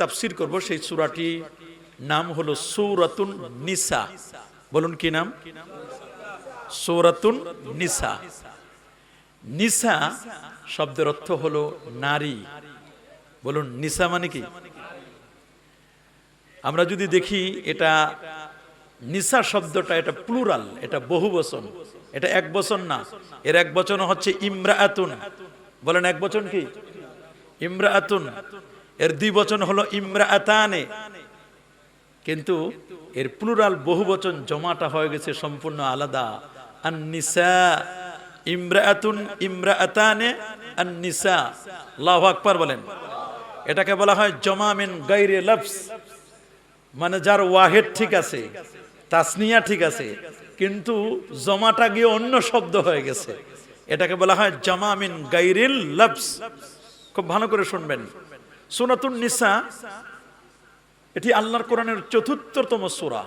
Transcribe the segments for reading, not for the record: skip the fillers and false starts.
তাফসীর করব, সেই সূরাটি নাম হলো সূরাতুন নিসা। বলুন কি নাম? সূরাতুন নিসা। নিসা শব্দের অর্থ হলো নারী। বলুন নিসা মানে কি? আমরা যদি দেখি এটা নিসা শব্দটা এটা প্লুরাল, এটা বহুবচন, এটা এক বচন না। এর এক বচন হচ্ছে ইমরাআতুন। বলেন এক বচন কি? ইমরাআতুন। এর দুই বচন হলো ইমরাআতানে। কিন্তু এর প্লুরাল বহুবচন জমাটা হয়ে গেছে সম্পূর্ণ আলাদা। আন-নিসা, ইমরাআতুন, ইমরাআতানে, আন-নিসা। আল্লাহু আকবার বলেন। এটাকে বলা হয় জমা মিন গায়রি লফজ, মানে যার ওয়াহিদ ঠিক আছে, তাসনিয়া ঠিক আছে, কিন্তু জমাটা গিয়ে অন্য শব্দ হয়ে গেছে। এটাকে বলা হয় জামা মিন গায়রিল লফজ। খুব ভালো করে শুনবেন। সূরাতুন নিসা এটি আল্লাহর কোরআনের ৪৪তম সূরা।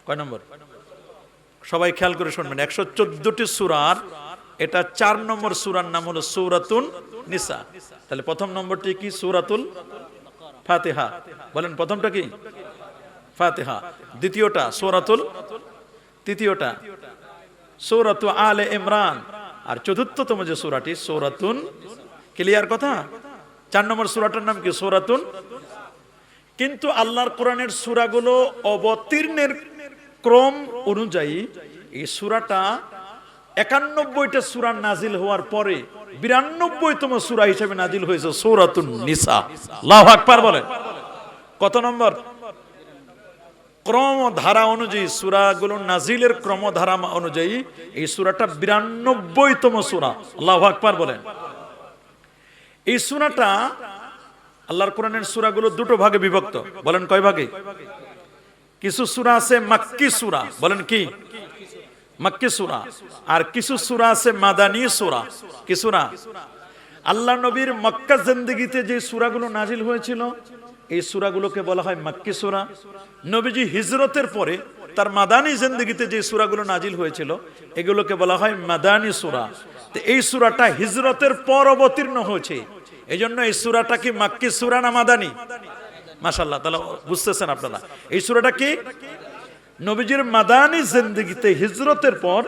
কয় নম্বর? সবাই খেয়াল করে শুনবেন। ১১৪টি সূরার এটা ৪ নম্বর সূরার নাম হলো সূরাতুন নিসা। তাহলে প্রথম নম্বরটি কি? সূরাতুল ফাতিহা। বলেন প্রথমটা কি? ফাতিহা। দ্বিতীয়টা সূরাতুল, তৃতীয়টা সূরাতু আলে ইমরান, আর চতুর্থতম যে সূরাটি সূরাতুন। ক্লিয়ার কথা? ৪ নম্বর সূরাটার নাম কি? সূরাতুন। কিন্তু আল্লাহর কোরআনের সূরাগুলো অবতীর্ণের ক্রম অনুযায়ী এই সূরাটা ৯১টা সূরা নাজিল হওয়ার পরে ৯২তম সূরা হিসেবে নাজিল হয়েছে সূরাতুন নিসা। আল্লাহু আকবার বলেন। কত নম্বর? ক্রমধারা অনুযায়ী, সূরাগুলো নাজিলের ক্রমধারা অনুযায়ী এই সূরাটা ৯২তম সূরা। আল্লাহু আকবার বলেন। এই সূরাটা আল্লাহর কোরআনের সূরাগুলো দুটো ভাগে বিভক্ত। বলেন কয় ভাগে? কিছু সূরা আছে মাক্কি সূরা। বলেন কি? মাক্কি সূরা। আর কিছু সূরা আছে মাদানী সূরা। কি সূরা? আল্লাহ নবীর মক্কা জিন্দেগিতে যে সূরাগুলো নাজিল হয়েছিল এই সূরাগুলোকে বলা হয় মাক্কি সূরা। নবীজি হিজরতের পরে তার মাদানী জিন্দেগিতে যে সূরাগুলো নাজিল হয়েছিল এগুলোকে বলা হয় মাদানী সূরা। তো এই সূরাটা হিজরতের পর অবতীর্ণ হয়েছে, এইজন্য এই সূরাটা কি মাক্কি সূরা না মাদানী? মাশাআল্লাহ, তাহলে বুঝতেছেন আপনারা। এই সূরাটা কি? নবীজির মাদানী জিন্দেগিতে হিজরতের পর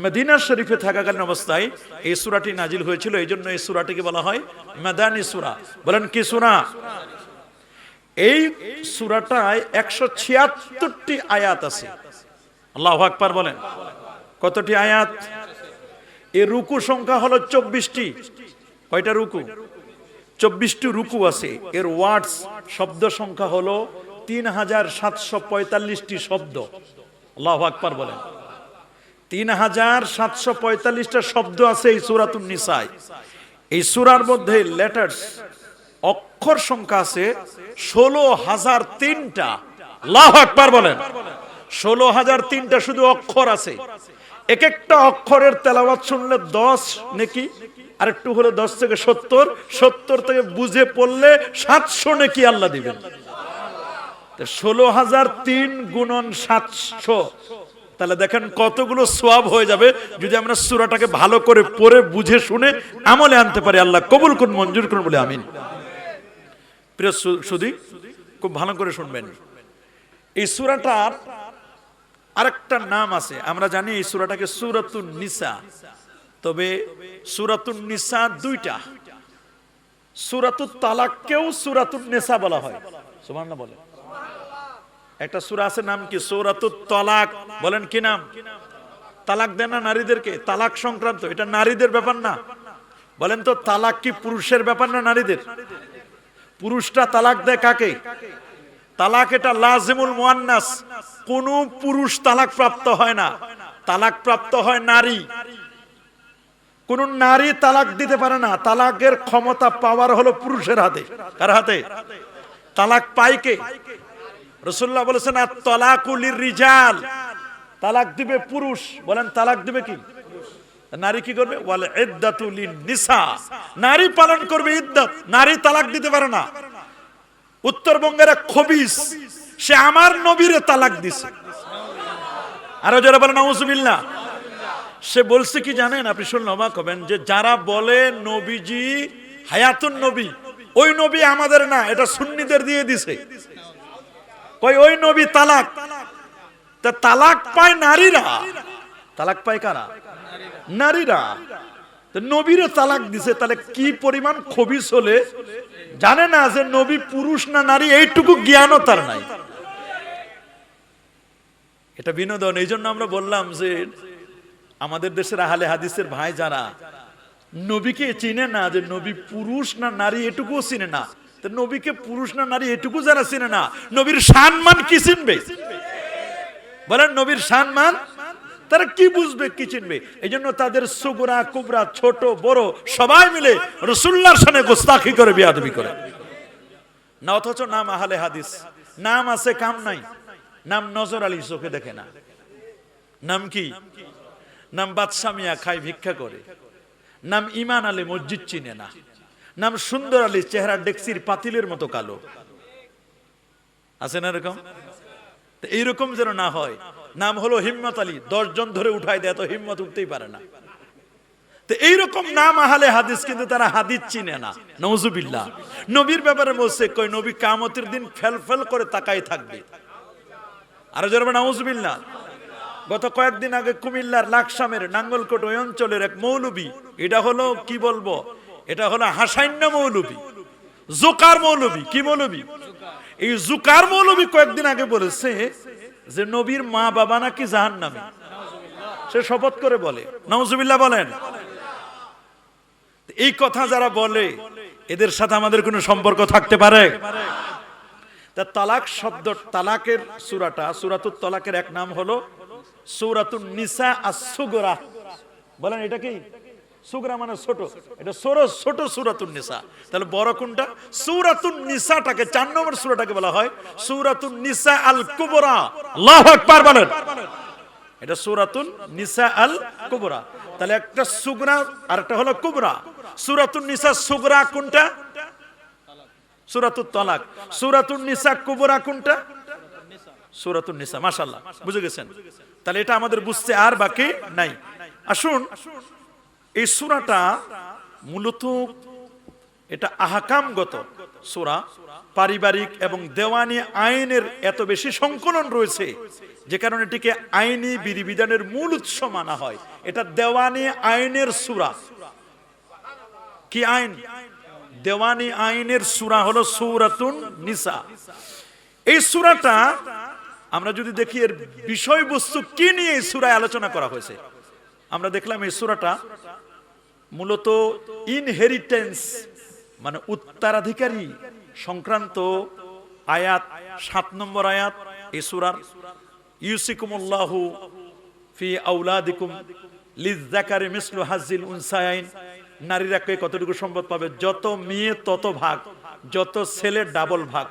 মদিনা শরীফে থাকাকালীন অবস্থায় এই সূরাটি নাজিল হয়েছিল, এইজন্য এই সূরাটিকে বলা হয় মাদানী সূরা। বলেন কি সূরা? এই সূরাটায় ১৭৬টি আয়াত আছে। আল্লাহু আকবার বলেন। কতটি আয়াত? এর রুকু সংখ্যা হলো ২৪টি। কয়টা রুকু? ২৪টি রুকু আছে। এর ওয়ার্ডস শব্দ সংখ্যা হলো ৩৭৪৫টি শব্দ। আল্লাহু আকবার বলেন। ৩৭৪৫টা শব্দ আছে এই সূরাতুন নিসায়। এই সূরার মধ্যে লেটার্স, অক্ষর সংখ্যা আছে ১৬,০০৩টা। আল্লাহু আকবার বলেন। ১৬,০০৩টা শুধু অক্ষর আছে। এক একটা অক্ষরের তেলাওয়াত শুনলে ১০ নেকি, আর একটু হলে ১০ থেকে ৭০, ৭০ থেকে বুঝে পড়লে ৭০০ নেকি আল্লাহ দিবেন। ১৬,০০৩ গুণন ৭০০, তাহলে দেখেন কতগুলো সওয়াব হয়ে যাবে যদি আমরা সূরাটাকে ভালো করে পড়ে বুঝে শুনে আমলে আনতে পারি। আল্লাহ কবুল করুন, মঞ্জুর করুন বলে আমিন। প্রিয় সুধী, খুব ভালো করে শুনবেন। এই সূরাটার আরেকটা নাম আছে। আমরা জানি এই সূরাটাকে সূরাতুন নিসা, তবে সূরাতুন নিসা দুইটা। সূরাতুত তালাককেও সূরাতুন নিসা বলা হয়। সুবহানাল্লাহ বলেন। একটা সূরা আছে নাম কি? সূরাতুত তালাক। বলেন কি নাম? তালাক দেন না নারীদেরকে, তালাক সংক্রান্ত। এটা নারীদের ব্যাপার না। বলেন তো তালাক কি পুরুষের ব্যাপার না নারীদের? পুরুষটা তালাক দেয় কাকে? তালাক এটা লাজিমুল মুআন্নাস, কোন পুরুষ তালাক প্রাপ্ত হয় না, তালাক প্রাপ্ত হয় নারী। কোন নারী তালাক দিতে পারে না। তালাকের ক্ষমতা পাওয়ার হলো পুরুষের হাতে। কার হাতে? তালাক পায় কে? রাসূলুল্লাহ বলেছেন আত-তালাকু লির-রিজাল, তালাক দিবে পুরুষ। বলেন তালাক দিবে কি? নারী কি করবে? ওয়াল ইদ্দাতু লিন-নিসা, নারী পালন করবে ইদ্দাত। নারী তালাক দিতে পারে না। উত্তরবঙ্গের এক খবিস, সে আমার নবীরে তালাক দিছে। আরো যারা বলেন নাউজুবিল্লাহ। সে বলছে কি জানেন? আপনি শুনলে অবাক হবেন যে যারা বলে নবীজি হায়াতুন নবী, ওই নবী আমাদের না, এটা সুন্নিদের দিয়ে দিছে। কই ওই নবী তালাক, তা তালাক পায় নারীরা, তালাক পায় কারা? নারীরা। তো নবীরে তালাক দিছে, তাহলে কি পরিমাণ খবিস হলে জানে না যে নবী পুরুষ না নারী, এইটুকু জ্ঞানও তার নাই। এটা বিনোদন। এই জন্য আমরা বললাম যে আমাদের দেশের আহলে হাদিসের ভাই যারা নবীকে চিনে না যে নবী পুরুষ না নারী, এটুকুও চিনে না, তো নবীকে পুরুষ না নারী এটুকু যারা চিনে না, নবীর সম্মান কি চিনবে? বলেন নবীর সম্মান তারা কি বুঝবে, কি চিনবে? এই জন্য তাদের সুগরা কুবরা ছোট বড় সবাই মিলে রাসূলুল্লাহর সামনে গোস্তাখি করে, বেয়াদবি করে না। অথচ নাম আহলে হাদিস, নাম আছে কাম নাই। নাম নজর আলী, চোখে দেখে না। নাম কি? নাম বাদশা মিয়া, খাই ভিক্ষা করে। নাম ইমান আলী, মসজিদ চিনে না। নাম সুন্দর আলী, চেহারা ডেক্সির পাতিলের মতো কালো। আছে না এরকম? এইরকম যেন না হয়। নাম হলো হিম্মত আলী, 10 জন ধরে উঠাই দেয়, তো হিম্মত উঠতেই পারে না। তো এইরকম নাম আহলে হাদিস, কিন্তু তারা হাদিস চিনে না। নাউজুবিল্লাহ। নবীর ব্যাপারে বলছে, কই নবী কিয়ামতের দিন ফেল করে তাকাই থাকবে। আরো জোরে নাউজুবিল্লাহ। গত কয়েকদিন আগে কুমিল্লার লাকসামের নাঙ্গলকোট ওই অঞ্চলের এক মৌলবী, এটা হলো কি বলবো, এটা হলো হাসাইন্য মৌলবী, জোকার মৌলবী। কি মৌলবী? এই জোকার মৌলবী কয়েকদিন আগে বলেছে যে নবীর মা বাবা নাকি জাহান্নামী। সে শপথ করে বলে। নাউজুবিল্লাহ বলেন। এই কথা যারা বলে, এদের সাথে আমাদের কোনো সম্পর্ক থাকতে পারে? তালাক শব্দ, তালাকের সূরাটা, সূরাতুত তালাকের এক নাম হলো সূরাতুন নিসা আস-সুগরা। বলেন এটা কি? সুগরা মানে ছোট, এটা ছোট সূরাতুন নিসা। তাহলে বড় কোনটা? সূরাতুন নিসাটাকে, 4 নম্বর সূরাটাকে বলা হয় সূরাতুন নিসা আল কুবরা। আল্লাহু আকবার বলেন। এটা সূরাতুন নিসা আল কুবরা। তাহলে একটা সুগরা আর একটা হলো কুবরা। সূরাতুন নিসা সুগরা কোনটা? সূরাতুত তালাক। সূরাতুন নিসা কুবরা কোনটা? সূরাতুন নিসা। মাশাআল্লাহ, বুঝে গেছেন। তাহলে এটা আমাদের বুঝতে আর বাকি নাই। আসুন, এই সূরাটা মূলত এটা আহকামগত সূরা। পারিবারিক এবং দেওয়ানি আইনের এত বেশি সংকলন রয়েছে যে কারণে এটিকে আইনি বিধিবিধানের মূল উৎস মানা হয়। এটা দেওয়ানি আইনের সূরা। কি আইন? দেওয়ানি আইনের সূরা হলো সূরাতুন নিসা। এই সূরাটা আমরা যদি দেখি এর বিষয়বস্তু কি নিয়ে এই সূরায় আলোচনা করা হয়েছে, আমরা দেখলাম এই সূরাটা মূলত ইনহেরিটেন্স মানে উত্তরাধিকারী সংক্রান্ত আয়াত। 7 নম্বর আয়াত এই সূরার। ইউসিকুমুল্লাহু ফি আওলাদিকুম লিযযাকারি মিসলু হাজ্জিল উনসায়াইন। নারীরা কে কতটুকু সম্পদ পাবে? যত মেয়ে তত ভাগ, যত ছেলে ডাবল ভাগ।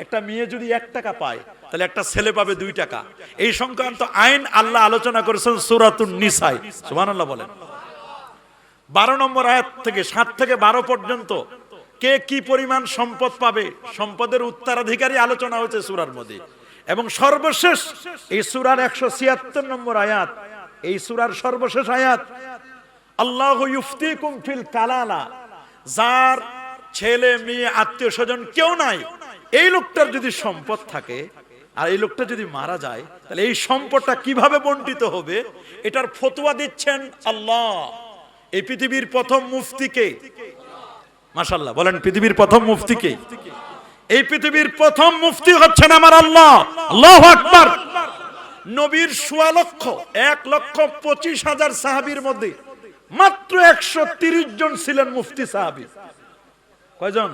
একটা মেয়ে যদি 1 টাকা পায়, তাহলে একটা ছেলে পাবে 2 টাকা। এই সংক্রান্ত আইন আল্লাহ আলোচনা করেছেন সূরাতুন নিসায়। সুবহানাল্লাহ বলেন। 12 নম্বর আয়াত থেকে 7 থেকে 12 পর্যন্ত কে কি পরিমাণ সম্পদ পাবে, সম্পদের উত্তরাধিকারী আলোচনা হয়েছে সূরার মধ্যে। এবং সর্বশেষ এই সূরার 176 নম্বর আয়াত, এই সূরার সর্বশেষ আয়াত, আল্লাহু ইফতিকুম ফিল কালালা। যার ছেলে মেয়ে আত্মীয় স্বজন কেউ নাই, এই লোকটার যদি সম্পদ থাকে আর এই লোকটা যদি মারা যায়, তাহলে এই সম্পদটা কিভাবে বন্টিত হবে, এটার ফতোয়া দিচ্ছেন আল্লাহ। এই পৃথিবীর প্রথম মুফতিকে, মাশাআল্লাহ বলেন, পৃথিবীর প্রথম মুফতিকে? এই পৃথিবীর প্রথম মুফতি হচ্ছেন আমার আল্লাহ। আল্লাহু আকবার। নবীর 1,25,000 সাহাবীর মধ্যে মাত্র 130 জন ছিলেন মুফতি সাহাবী। কয়জন?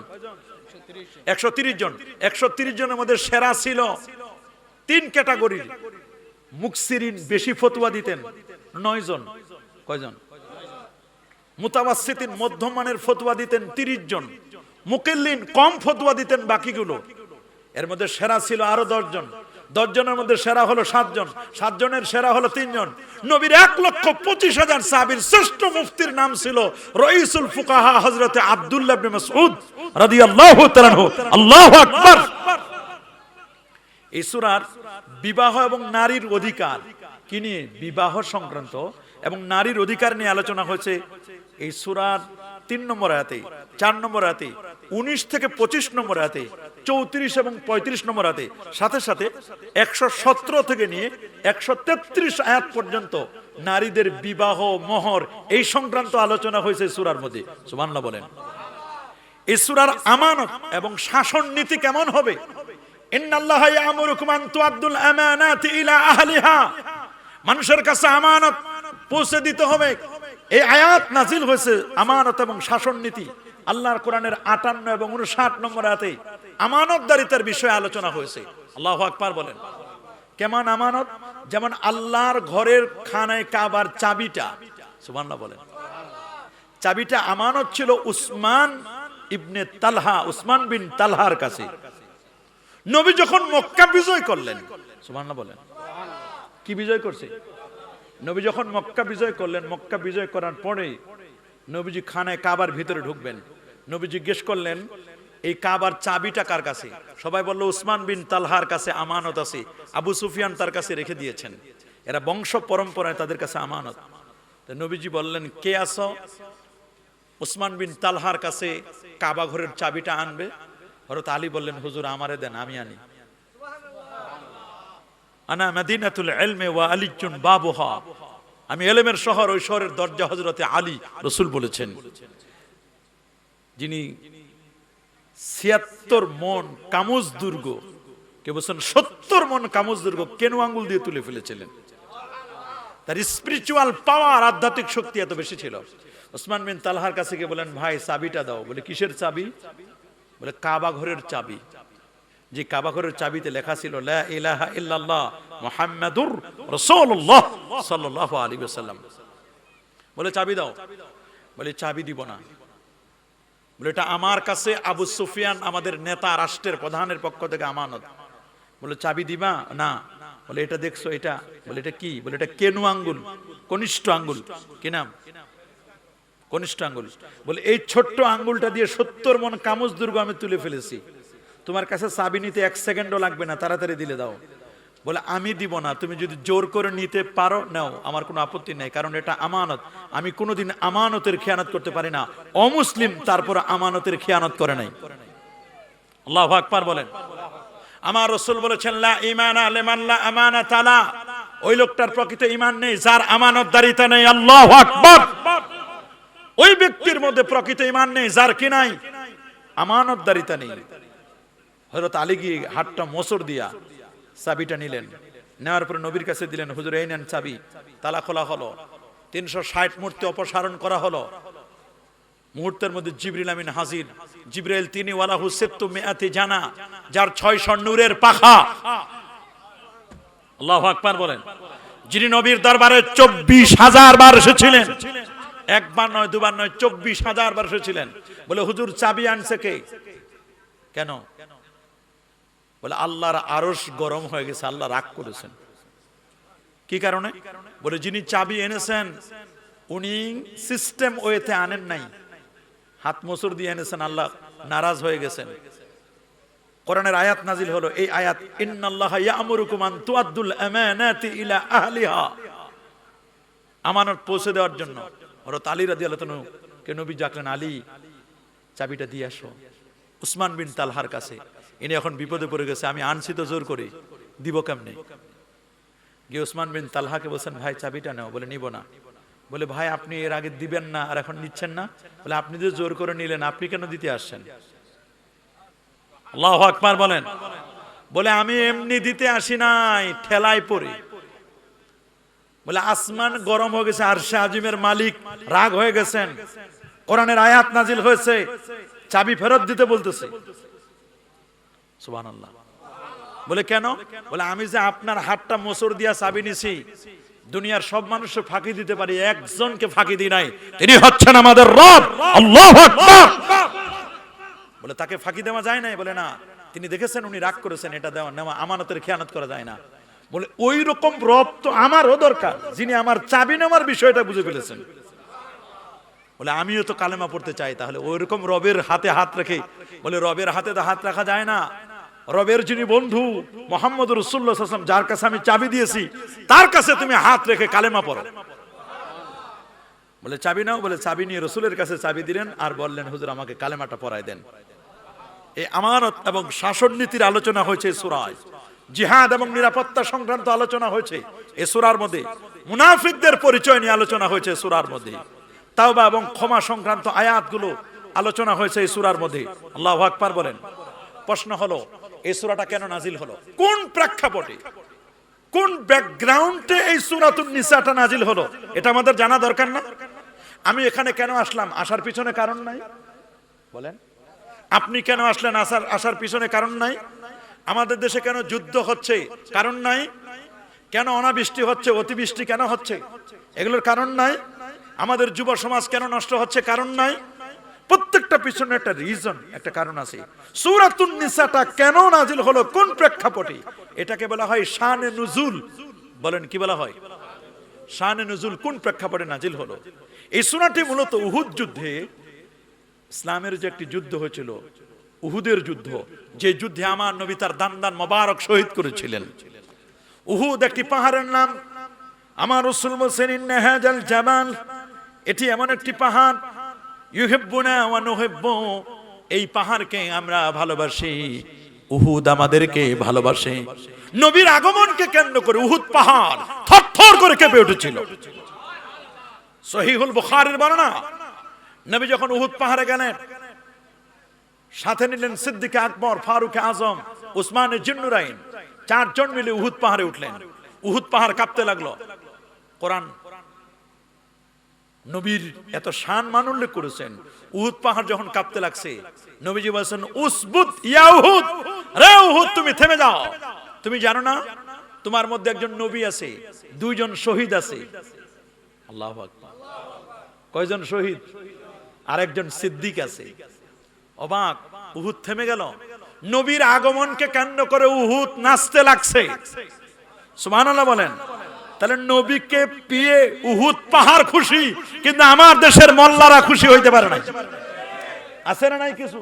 130 জন। 130 জনের মধ্যে সেরা ছিল 3 ক্যাটাগরির। মুকসিরিন, বেশি ফতোয়া দিতেন 9 জন। কয়জন? মুতাওয়াসসিতিন, মধ্যম মানের ফতোয়া দিতেন 30 জন। মুকিল্লিন, কম ফতোয়া দিতেন বাকিগুলো। এর মধ্যে সেরা ছিল আরো 10 জন। 10 জনের মধ্যে সেরা হলো 7 জন। 7 জনের সেরা হলো 3 জন। নবীর 1,25,000 সাহাবীর শ্রেষ্ঠ মুফতির নাম ছিল রাইসুল ফুকাহা হযরত আব্দুল্লাহ ইবনে মাসউদ রাদিয়াল্লাহু তাআলা আনহু। আল্লাহু আকবার। এই সূরার বিবাহ এবং নারীর অধিকার কি নিয়ে, বিবাহ সংক্রান্ত এবং নারীর অধিকার নিয়ে আলোচনা হয়েছে এই সূরার 3 নম্বর আয়াতে, 4 নম্বর আয়াতে। 19 থেকে 25 নম্বর আয়াতে, 34 এবং 35 নম্বর আয়াতে, সাথে সাথে 117 থেকে নিয়ে 133 আয়াত পর্যন্ত নারীদের বিবাহ মোহর এই সংক্রান্ত আলোচনা হয়েছে সূরার মধ্যে। সুবহানাল্লাহ বলেন। এই সূরার আমানত এবং শাসন নীতি কেমন হবে? ইন্নাল্লাহা ইয়া'মুরুকুম আন তুআদ্দুল আমানাতি ইলা আহলিহা, মানুষের কাছে আমানত পৌঁছে দিতে হবে। এই আয়াত নাজিল হয়েছে আমানত এবং শাসন নীতি। আল্লাহর কোরআনের 58 এবং 59 নম্বর আয়াতে আমানতদারিতার বিষয়ে আলোচনা হয়েছে। আল্লাহু আকবার বলেন। কেমন আমানত? যেমন আল্লাহর ঘরের খানায় কাবার চাবিটা, সুবহানাল্লাহ বলেন, চাবিটা আমানত ছিল উসমান ইবনে তালহা, উসমান বিন তালহার কাছে। নবী যখন মক্কা বিজয় করলেন, সুবহানাল্লাহ বলেন, কি বিজয় করছে? নবী যখন মক্কা বিজয় করলেন, মক্কা বিজয় করার পরে নবীজি খানায় কাবার ভিতরে ঢুকবেন। নবী জিজ্ঞেস করলেন, এই কাবার চাবিটা কার কাছে? সবাই বলল উসমান বিন তালহার কাছে আমানত আছে, আবু সুফিয়ান তার কাছে রেখে দিয়েছেন, এরা বংশ পরম্পরায় তাদের কাছে আমানত। তো নবীজি বললেন, কে আছো? উসমান বিন তালহার কাছে কাবা ঘরের চাবিটা আনবে। হযরত আলী বললেন, হুজুর আমারে দেন, আমি আনি। আনা মাদিনাতুল ইলমি ওয়া আলিয়্যুন বাবুহা, আমি ইলমের শহর, ওই শহরের দরজা হযরতে আলী। রাসূল বলেছেন, যিনি 76 মন কামুজ দুর্গ, কে বলেন 70 মন কামুজ দুর্গ কেন আঙ্গুল দিয়ে তুলে ফেলেছিলেন। তার স্পিরিচুয়াল পাওয়ার, আধ্যাত্মিক শক্তি এত বেশি ছিল। উসমান বিন তালহার কাছে গিয়ে বলেন, ভাই চাবিটা দাও। বলে কিসের চাবি? বলে কাবা ঘরের চাবি। যে কাবা ঘরের চাবিতে লেখা ছিল লা ইলাহা ইল্লাল্লাহ মুহাম্মাদুর রাসূলুল্লাহ সাল্লাল্লাহু আলাইহি ওয়াসাল্লাম। বলে চাবি দাও। বলে চাবি দিব না। বলে এটা আমার কাছে আবু সুফিয়ান, আমাদের নেতা, রাষ্ট্রের প্রধানের পক্ষ থেকে আমানত। বলে চাবি দিবা না? বলে এটা দেখছো এটা? বলে এটা কি? বলে এটা কেনু আঙ্গুল, কনিষ্ঠ আঙ্গুল। কি নাম? কনিষ্ঠ আঙ্গুল। বলে এই ছোট্ট আঙ্গুলটা দিয়ে 70 মন কামুজ দুর্গ আমি তুলে ফেলেছি। তোমার কাছে চাবি নিতে 1 সেকেন্ডও লাগবে না, তাড়াতাড়ি দিলে দাও। বলে আমি দিব না, তুমি যদি জোর করে নিতে পারো নাও, আমার কোনো আপত্তি নেই, কারণ এটা আমানত। আমি কোনোদিন আমানতের খেয়ানত করতে পারি না। অমুসলিম তারপর আমানতের খেয়ানত করে নাই। আল্লাহু আকবার বলেন। আমার রাসূল বলেছেন, লা ঈমানা লিমান লা আমানাতা লা, ওই লোকটার প্রকৃত ঈমান নেই যার আমানতদারিতা নেই। আল্লাহু আকবার। ওই ব্যক্তির মধ্যে প্রকৃত ঈমান নেই যার কি নাই? আমানতদারিতা নেই। হযরত আলী গিয়ে হাতটা মোচড় দিয়া চাবিটা নিলেন। নেওয়ার পরে নবীর কাছে দিলেন, হুজুর এই নেন চাবি। তালা খোলা হলো, 360 মূর্তি অপসারণ করা হলো। মুহূর্তের মধ্যে জিবরিল আমিন হাজির। জিবরাইল তিনি ওয়ালাহু সিত্তু মিআতি জানা, যার 600 নূরের পাখা। আল্লাহু আকবার বলেন। যিনি নবীর দরবারে 24,000 বার এসেছিলেন, একবার নয়, দুবার নয়, 24,000 বার এসেছিলেন। বলে হুজুর চাবি আনছে কে? কেন? বলে আল্লাহর আরশ গরম হয়ে গেছে, আল্লাহ রাগ করেছেন। কি কারণে? বলে যিনি চাবি এনেছেন উনি সিস্টেম ওয়েতে আনেন নাই, হাত মোচড় দিয়ে এনেছেন, আল্লাহ নারাজ হয়ে গেছেন। কোরআনের আয়াত নাজিল হলো, এই আয়াত, ইন্নাল্লাহা ইয়া'মুরুকুম আন তুআদ্দুল আমানাতি ইলা আহলিহা, আমানত পৌঁছে দেওয়ার জন্য। হযরত আলী রাদিয়াল্লাহু তাআলা কে নবী ডাকলেন, আলী চাবিটা দিয়ে আসো উসমান বিন তালহার কাছে। ইনি এখন বিপদে পড়ে গেছে, আমি আনছি তো জোর করে, দিব কেমনে? গিয়ে উসমান বিন তালহাকে বলছেন, ভাই চাবিটা নাও। বলে নিব না। বলে ভাই আপনি এর আগে দিবেন না আর এখন নিচ্ছেন না? বলে আপনি যে জোর করে নিলেন, আপনি কেন দিতে আসছেন? আল্লাহু আকবার বলেন। বলে আমি এমনি দিতে আসি নাই, ঠেলায় পড়ে। বলে আসমান গরম হয়ে গেছে, আরশে আজিমের মালিক রাগ হয়ে গেছেন, কোরআনের আয়াত নাজিল হয়েছে, চাবি ফেরত দিতে বলতেছে। সুবহানাল্লাহ। বলে কেন? বলে আমি যে আপনার হাতটা মোচড় দিয়া চাবি নিছি, দুনিয়ার সব মানুষকে ফাঁকি দিতে পারি, একজনকে ফাঁকি দিই নাই, তিনি হচ্ছেন আমাদের রব। আল্লাহু আকবার। বলে তাকে ফাঁকি দেওয়া যায় নাই? বলে না, তিনি দেখেছেন উনি রাগ করেছেন, এটা দেওয়া নেওয়া আমানতের খেয়ানত করা যায় না। বলে ওই রকম রব তো আমারও দরকার, যিনি আমার চাবি নেওয়ার বিষয়টা বুঝে ফেলেছেন। বলে আমিও তো কালেমা পড়তে চাই, তাহলে ওই রকম রবের হাতে হাত রেখে। বলে রবের হাতে তো হাত রাখা যায় না, রবের যিনি বন্ধু মুহাম্মদ রাসূলুল্লাহ সাল্লাল্লাহু আলাইহি ওয়াসাল্লাম, যার কাছে আমি চাবি দিয়েছি, তার কাছে তুমি হাত রেখে কালেমা পড়ো। বলে চাবি নাও। বলে চাবি নিয়ে রাসূলের কাছে চাবি দিলেন আর বললেন, হুজুর আমাকে কালেমাটা পড়ায় দেন। এই আমানত এবং শাসন নীতির আলোচনা হয়েছে সূরায়। জিহাদ এবং নিরাপত্তা সংক্রান্ত আলোচনা হয়েছে এই সূরার মধ্যে। মুনাফিকদের পরিচয় নিয়ে আলোচনা হয়েছে সূরার মধ্যে। তাওবা এবং ক্ষমা সংক্রান্ত আয়াতগুলো আলোচনা হয়েছে এই সূরার মধ্যে। আল্লাহু আকবার বলেন। প্রশ্ন হলো এই সূরাটা কেন নাজিল হলো, কোন প্রেক্ষাপটে, কোন ব্যাকগ্রাউন্ডে এই সূরাতুন নিসাটা নাজিল হলো, এটা আমাদের জানা দরকার না? আমি এখানে কেন আসলাম, আসার পিছনে কারণ নাই? বলেন, আপনি কেন আসলেন, আসার পিছনে কারণ নাই? আমাদের দেশে কেন যুদ্ধ হচ্ছে, কারণ নাই? কেন অনাবৃষ্টি হচ্ছে, অতিবৃষ্টি কেন হচ্ছে, এগুলোর কারণ নাই? আমাদের যুব সমাজ কেন নষ্ট হচ্ছে, কারণ নাই? প্রত্যেকটা পিছনে একটা রিজন, একটা কারণ আছে। সূরাতুন নিসাটা কেন নাজিল হলো, কোন প্রেক্ষাপটে, এটাকে বলা হয় শানে নুজুল। বলেন, কি বলা হয়? শানে নুজুল। কোন প্রেক্ষাপটে নাজিল হলো? এই সূরাটি মূলত উহুদ যুদ্ধে, ইসলামের যে একটি যুদ্ধ হয়েছিল, উহুদের যুদ্ধ, যে যুদ্ধে আমার নবী তার দান মোবারক শহীদ করেছিলেন। উহুদ একটি পাহাড়ের নাম। আমার রাসূল বলেছেন ইন্না হাযাল জাবাল, এটি এমন একটি পাহাড়, ইউহিব্বুনা ওয়া নুহিব্বু, এই পাহাড়কে আমরা ভালোবাসি, উহুদ আমাদেরকে ভালোবাসে। নবীর আগমনকে কেন্দ্র করে উহুদ পাহাড় থরথর করে কেঁপে উঠেছিল। সহিহুল বুখারীর বর্ণনা, নবী যখন উহুদ পাহাড়ে গেলেন, সাথে নিলেন সিদ্দিক আকবর, ফারুক আজম, উসমান জিন্নুরাইন, চারজন মিলে উহুদ পাহাড়ে উঠলেন। উহুদ পাহাড় কাঁপতে লাগলো। কোরআন নবীর এত শান মান উল্লেখ করেছেন। উহুদ পাহাড় যখন কাঁপতে লাগছে, নবীজি বলেছেন উসবুত ইয়া উহুদ, রে উহুদ তুমি থেমে যাও। তুমি জানো না তোমার মধ্যে একজন নবী আছে, দুইজন শহীদ আছে। আল্লাহু আকবার। কয়জন শহীদ? আরেকজন সিদ্দিক আছে। অবাক, উহুদ থেমে গেল। নবীর আগমনকে কেন্দ্র করে উহুদ নাচতে লাগছে। সুবহানাল্লাহ বলেন। তাহলে নবীকে পেয়ে উহুদ পাহাড় খুশি, কিন্তু আমার দেশের মোল্লারা খুশি হইতে পারে না। আছে না নাই কিছু?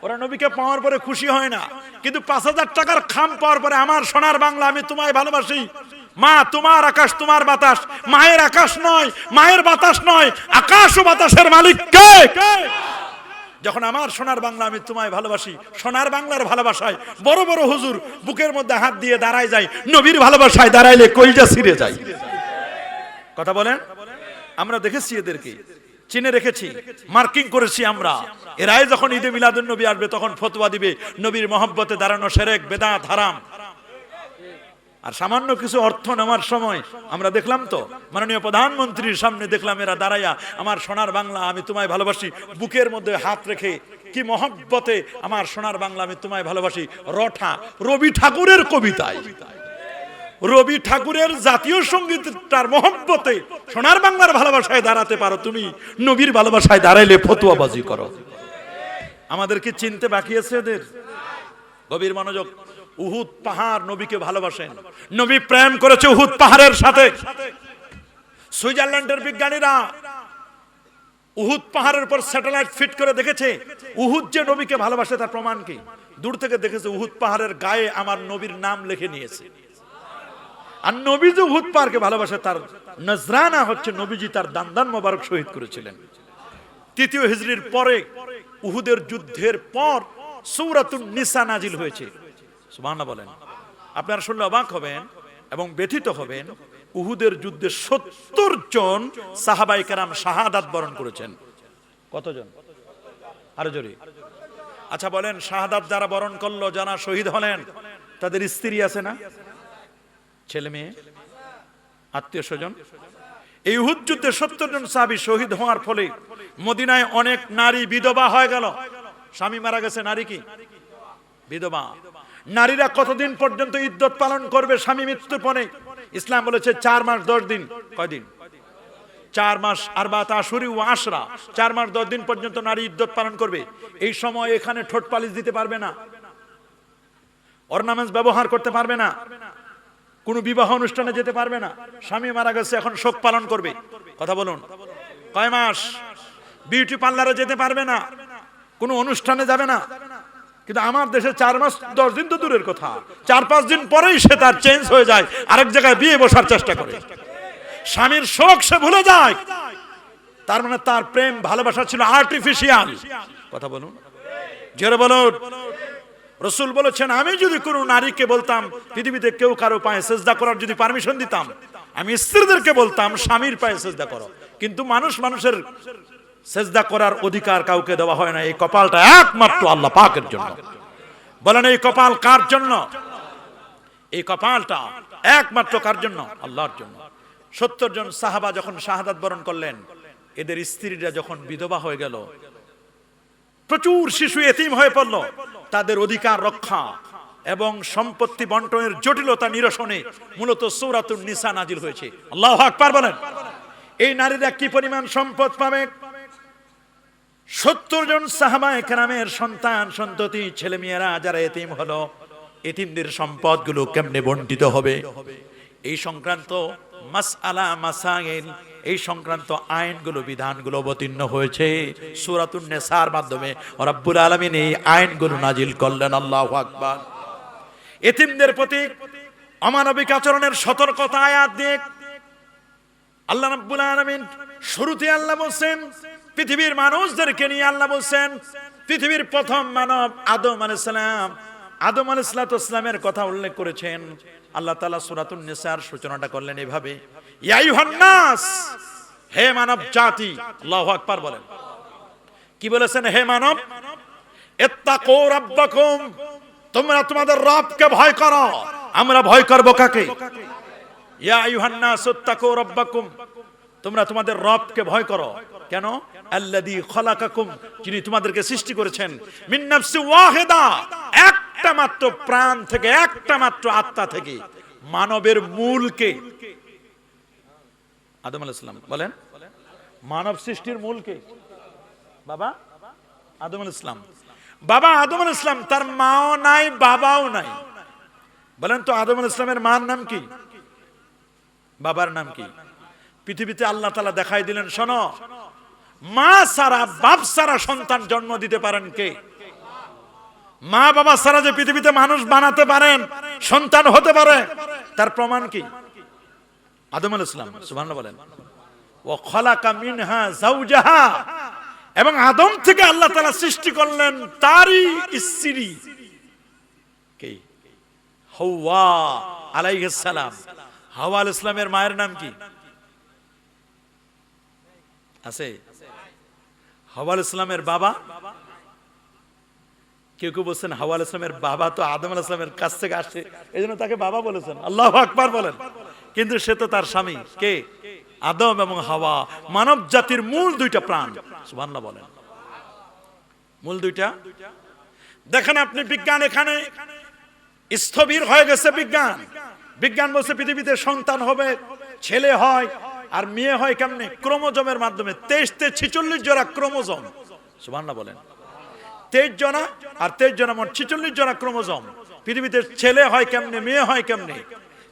ওরা নবীকে পাওয়ার পরে খুশি হয় না, কিন্তু ৫,০০০ টাকার খাম পাওয়ার পরে আমার সোনার বাংলা, আমি তোমায় ভালোবাসি, মা তোমার আকাশ তোমার বাতাস, মায়ের আকাশ নয়, মায়ের বাতাস নয়, আকাশ ও বাতাসের মালিক কে? যখন আমার সোনার বাংলা, আমি তোমায় ভালোবাসি, সোনার বাংলার ভালোবাসায় বড় বড় হুজুর বুকের মধ্যে হাত দিয়ে দাঁড়ায় যায়, নবীর ভালোবাসায় দাঁড়াইলে কলিজা ছিঁড়ে যায়। কথা বলেন। আমরা দেখেছি, এদেরকে চিনে রেখেছি, মার্কিং করেছি আমরা। এরাই যখন ঈদে মিলাদুন নবী আসবে তখন ফতোয়া দিবে নবীর মহব্বতে দাঁড়ানো শিরক, বেদাত, হারাম। আর সামান্য কিছু অর্থ নেওয়ার সময় আমরা দেখলাম তো, মাননীয় প্রধানমন্ত্রীর সামনে দেখলাম এরা দাঁড়াইয়া আমার সোনার বাংলা, আমি তোমায় ভালোবাসি, বুকের মধ্যে হাত রেখে কি মহব্বতে আমার সোনার বাংলা, আমি তোমায় ভালোবাসি। রবি ঠাকুরের কবিতায়, রবি ঠাকুরের জাতীয় সঙ্গীতটার মহব্বতে সোনার বাংলার ভালোবাসায় দাঁড়াতে পারো, তুমি নবীর ভালোবাসায় দাঁড়াইলে ফতুয়াবাজি করো। আমাদেরকে চিনতে বাকি আছে এদের। গভীর মনোযোগ। উহুদ পাহাড় নবীকে ভালোবাসেন, নবী প্রেম করেছে উহুদ পাহাড়ের সাথে। সুইজারল্যান্ডের বিজ্ঞানীরা উহুদ পাহাড়ের উপর স্যাটেলাইট ফিট করে দেখেছে উহুদ যে নবীকে ভালোবাসে তার প্রমাণ কি। দূর থেকে দেখেছে উহুদ পাহাড়ের গায়ে আমার নবীর নাম লিখে নিয়েছে। আর নবী যে উহুদ পাহাড়কে ভালোবাসে তার নজরানা হচ্ছে নবীজি তার দান মোবারক শহীদ করেছিলেন। ৩য় হিজরির পরে উহুদের যুদ্ধের পর সূরাতুন নিসা নাজিল হয়েছে। সুবহানাল্লাহ বলেন। আপনারা শুনলে অবাক হবেন এবং ব্যথিত হবেন, উহুদের যুদ্ধে ৭০ জন সাহাবায়ে কেরাম শাহাদাত বরণ করেছেন। কতজন? আরো জোরে। আচ্ছা বলেন, শাহাদাত যারা বরণ করলো, যারা শহীদ হলেন, তাদের স্ত্রী আছে না, ছেলে মেয়ে, আত্মীয় স্বজন? এই উহুদ যুদ্ধে ৭০ জন সাহাবী শহীদ হওয়ার ফলে মদিনায় অনেক নারী বিধবা হয়ে গেল। স্বামী মারা গেছে, নারী কি বিধবা। নারীরা কতদিন পর্যন্ত ইদ্যত পালন করবে স্বামী মৃত্যুর পরে? ইসলাম বলেছে 4 মাস 10 দিন। কয়দিন? 4 মাস, আরবাত আশুরি ওয়া আশরা, 4 মাস 10 দিন পর্যন্ত নারী ইদ্যত পালন করবে। এই সময় এখানে ঠোঁট পালিশ দিতে পারবে না, অর্নামেন্টস ব্যবহার করতে পারবে না, কোনো বিবাহ অনুষ্ঠানে যেতে পারবে না। স্বামী মারা গেছে, এখন শোক পালন করবে। কথা বলুন, কয় মাস? বিউটি পার্লারে যেতে পারবে না, কোনো অনুষ্ঠানে যাবে না। কিন্তু আমার দেশে 4 মাস 10 দিন তো দূরের কথা, 4-5 দিন পরেই সে তার চেঞ্জ হয়ে যায়, আরেক জায়গায় বিয়ে বসার চেষ্টা করে। স্বামীর শোক সে ভুলে যায়। তার মানে তার প্রেম ভালোবাসা ছিল আর্টিফিশিয়াল। কথা বলুন। জোরে বলুন। রাসূল বলেছেন, আমি যদি কোনো নারীকে বলতাম পৃথিবীতে কেউ কারো পায়ে সিজদা করার যদি পারমিশন দিতাম, আমি স্ত্রীদেরকে বলতাম স্বামীর পায়ে সিজদা করো। কিন্তু মানুষের সিজদা করার অধিকার কাউকে দেওয়া হয় না। এই কপালটা একমাত্র আল্লাহ পাকের জন্য। বলেন এই কপাল কার জন্য? এই কপালটা একমাত্র কার জন্য? আল্লাহর জন্য। 70 জন সাহাবা যখন শাহাদাত বরণ করলেন, এদের স্ত্রীরা যখন বিধবা হয়ে গেল, প্রচুর শিশু এতিম হয়ে পড়ল, তাদের অধিকার রক্ষা এবং সম্পত্তি বন্টনের জটিলতা নিরসনে মূলত সূরাতুন নিসা নাজিল হয়েছে। আল্লাহু আকবার বলেন। এই নারীরা কি পরিমাণ সম্পদ পাবে? 70 জন সাহাবায়ে কেরামের সন্তান সন্ততি ছেলেমেয়েরা যারা এতিম হলো, এতিমদের সম্পদগুলো কেমনে বন্টিত হবে, এই সংক্রান্ত মাসআলা মাসাইল, এই সংক্রান্ত আইনগুলো বিধানগুলো অবতীর্ণ হয়েছে সূরাতুন নিসার মাধ্যমে। রব্বুল আলামিন এই আইনগুলো নাজিল করলেন। আল্লাহু আকবার। এতিমদের প্রতি অমানবিক আচরণের সতর্কতা আয়াত দিয়ে আল্লাহ রাব্বুল আলামিন শুরুতে আল্লাহ বলেন, পৃথিবীর মানুষদেরকে নিয়ে আল্লাহ বলেন, পৃথিবীর প্রথম মানব আদম আলাইহিস সালাম, আদম আলাইহিস সালামের কথা উল্লেখ করেছেন। আল্লাহ তাআলা সূরাতুন নিসার সূচনাটা করলেন এভাবে, ইয়া আইয়ুহান নাস, হে মানব জাতি। আল্লাহু আকবার বলেন। কি বলেছেন? হে মানব, ইত্তাকু রাব্বাকুম, তোমরা তোমাদের রবকে ভয় করো। আমরা ভয় করব কাকে? ইয়া আইয়ুহান নাস ইত্তাকু রাব্বাকুম, তোমরা তোমাদের রবকে ভয় করো। কেন? আল্লাযী খলাকাকুম, যিনি তোমাদেরকে সৃষ্টি করেছেন, মিন নাফসি ওয়াহিদা, একটা মাত্র প্রাণ থেকে, একটা মাত্র আত্মা থেকে। মানবের মূল কে? আদম আলাইহিস সালাম। বলেন, মানব সৃষ্টির মূল কে? বাবা আদম আলাইহিস সালাম। বাবা আদম আলাইহিস সালাম, তার মাও নাই বাবাও নাই। বলেন তো আদম আলাইহিস সালামের মার নাম কি? বাবার নাম কি? পৃথিবীতে আল্লাহ তাআলা দেখাই দিলেন, শোনো, মা সারা বাপ সারা সন্তান জন্ম দিতে পারেন কে? মা বাবা সারা যে পৃথিবীতে মানুষ বানাতে পারেন, সন্তান হতে পারে, তার প্রমাণ কি? আদম আলাইহিস সালাম। সুবহানাল্লাহ বলেন। ওয়া খালাকা মিনহা যাওজাহা, এবং আদম থেকে আল্লাহ তাআলা সৃষ্টি করলেন তারই স্ত্রী কে? হাওয়া আলাইহিস সালাম। হাওয়া আলাইহিস সালামের মায়ের নাম কি আছে? হাওয়া আলাইহিস সালামের বাবা, কেউ কেউ বলছেন হাওয়া আলাইহিস সালামের বাবা তো আদম আলাইহিস সালামের কাছ থেকে আসছে, এজন্য তাকে বাবা বলেছেন। আল্লাহু আকবার বলেন। কিন্তু সে তো তার স্বামী কে? আদম এবং হাওয়া, মানব জাতির মূল দুইটা প্রাণ। সুবহানাল্লাহ বলেন। মূল দুইটা। দেখেন আপনি, বিজ্ঞান এখানে স্থবির হয়ে গেছে। বিজ্ঞান বলছে পৃথিবীতে সন্তান হবে, ছেলে হয় আর মেয়ে হয় কেমনে? ক্রোমোজোমের মাধ্যমে। 23 থেকে 46 জোড়া ক্রোমোজোম। সুবহানাল্লাহ বলেন। 23 জোড়া আর 23 জোড়া, মোট 46 জোড়া ক্রোমোজোম। পৃথিবীতে ছেলে হয় কেমনে, মেয়ে হয় কেমনে?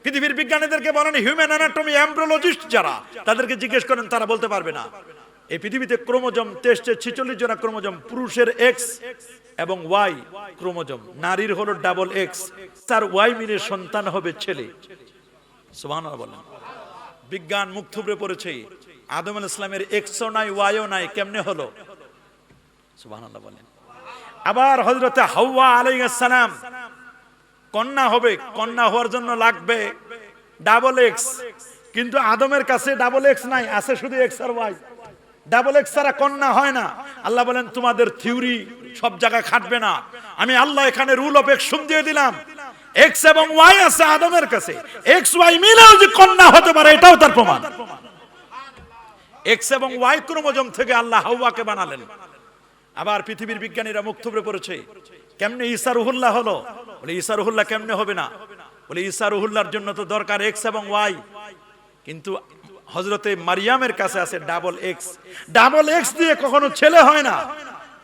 পৃথিবীর বিজ্ঞানীদেরকে বলেন, হিউম্যান অ্যানাটমি এমব্রিওলজিস্ট যারা, তাদেরকে জিজ্ঞেস করেন, তারা বলতে পারবে না। এই পৃথিবীতে ক্রোমোজোম 23 থেকে 46 জোড়া ক্রোমোজোম। পুরুষের এক্স এবং ওয়াই ক্রোমোজোম, নারীর হলো ডাবল এক্স, তার ওয়াই মিলে সন্তান হবে ছেলে। সুবহানাল্লাহ বলেন। বিজ্ঞান মুখ থুবড়ে পড়েছে। আদম আলাইহিস সালামের এক্সও নাই ওয়াইও নাই, কেমনে হলো? সুবহানাল্লাহ বলেন। আবার হযরতে হাওয়া আলাইহিস সালাম কন্যা হবে, কন্যা হওয়ার জন্য লাগবে ডাবল এক্স, কিন্তু আদমের কাছে ডাবল এক্স নাই, আছে শুধু এক্স আর ওয়াই। ডাবল এক্স ছাড়া কন্যা হয় না। আল্লাহ বলেন, তোমাদের থিওরি সব জায়গায় খাটবে না। আমি আল্লাহ এখানে রুল অফ এক্সন দিয়ে দিলাম। এক্স এবং ওয়াই আছে আদমের কাছে, এক্স ওয়াই মিলেও যে কন্যা হতে পারে, এটাও তার প্রমাণ। এক্স এবং ওয়াই ক্রোমোজোম থেকে আল্লাহ হাওয়াকে বানালেন। আবার পৃথিবীর বিজ্ঞানীরা মুখ থুবড়ে পড়েছে, কেমনে ঈসা রুহুল্লাহ হলো? বলে ঈসা রুহুল্লাহ কেমনে হবে না? বলে ঈসা রুহুল্লাহর জন্য তো দরকার এক্স এবং ওয়াই, কিন্তু হযরতে মারিয়ামের কাছে আছে ডাবল এক্স। ডাবল এক্স দিয়ে কখনো ছেলে হয় না।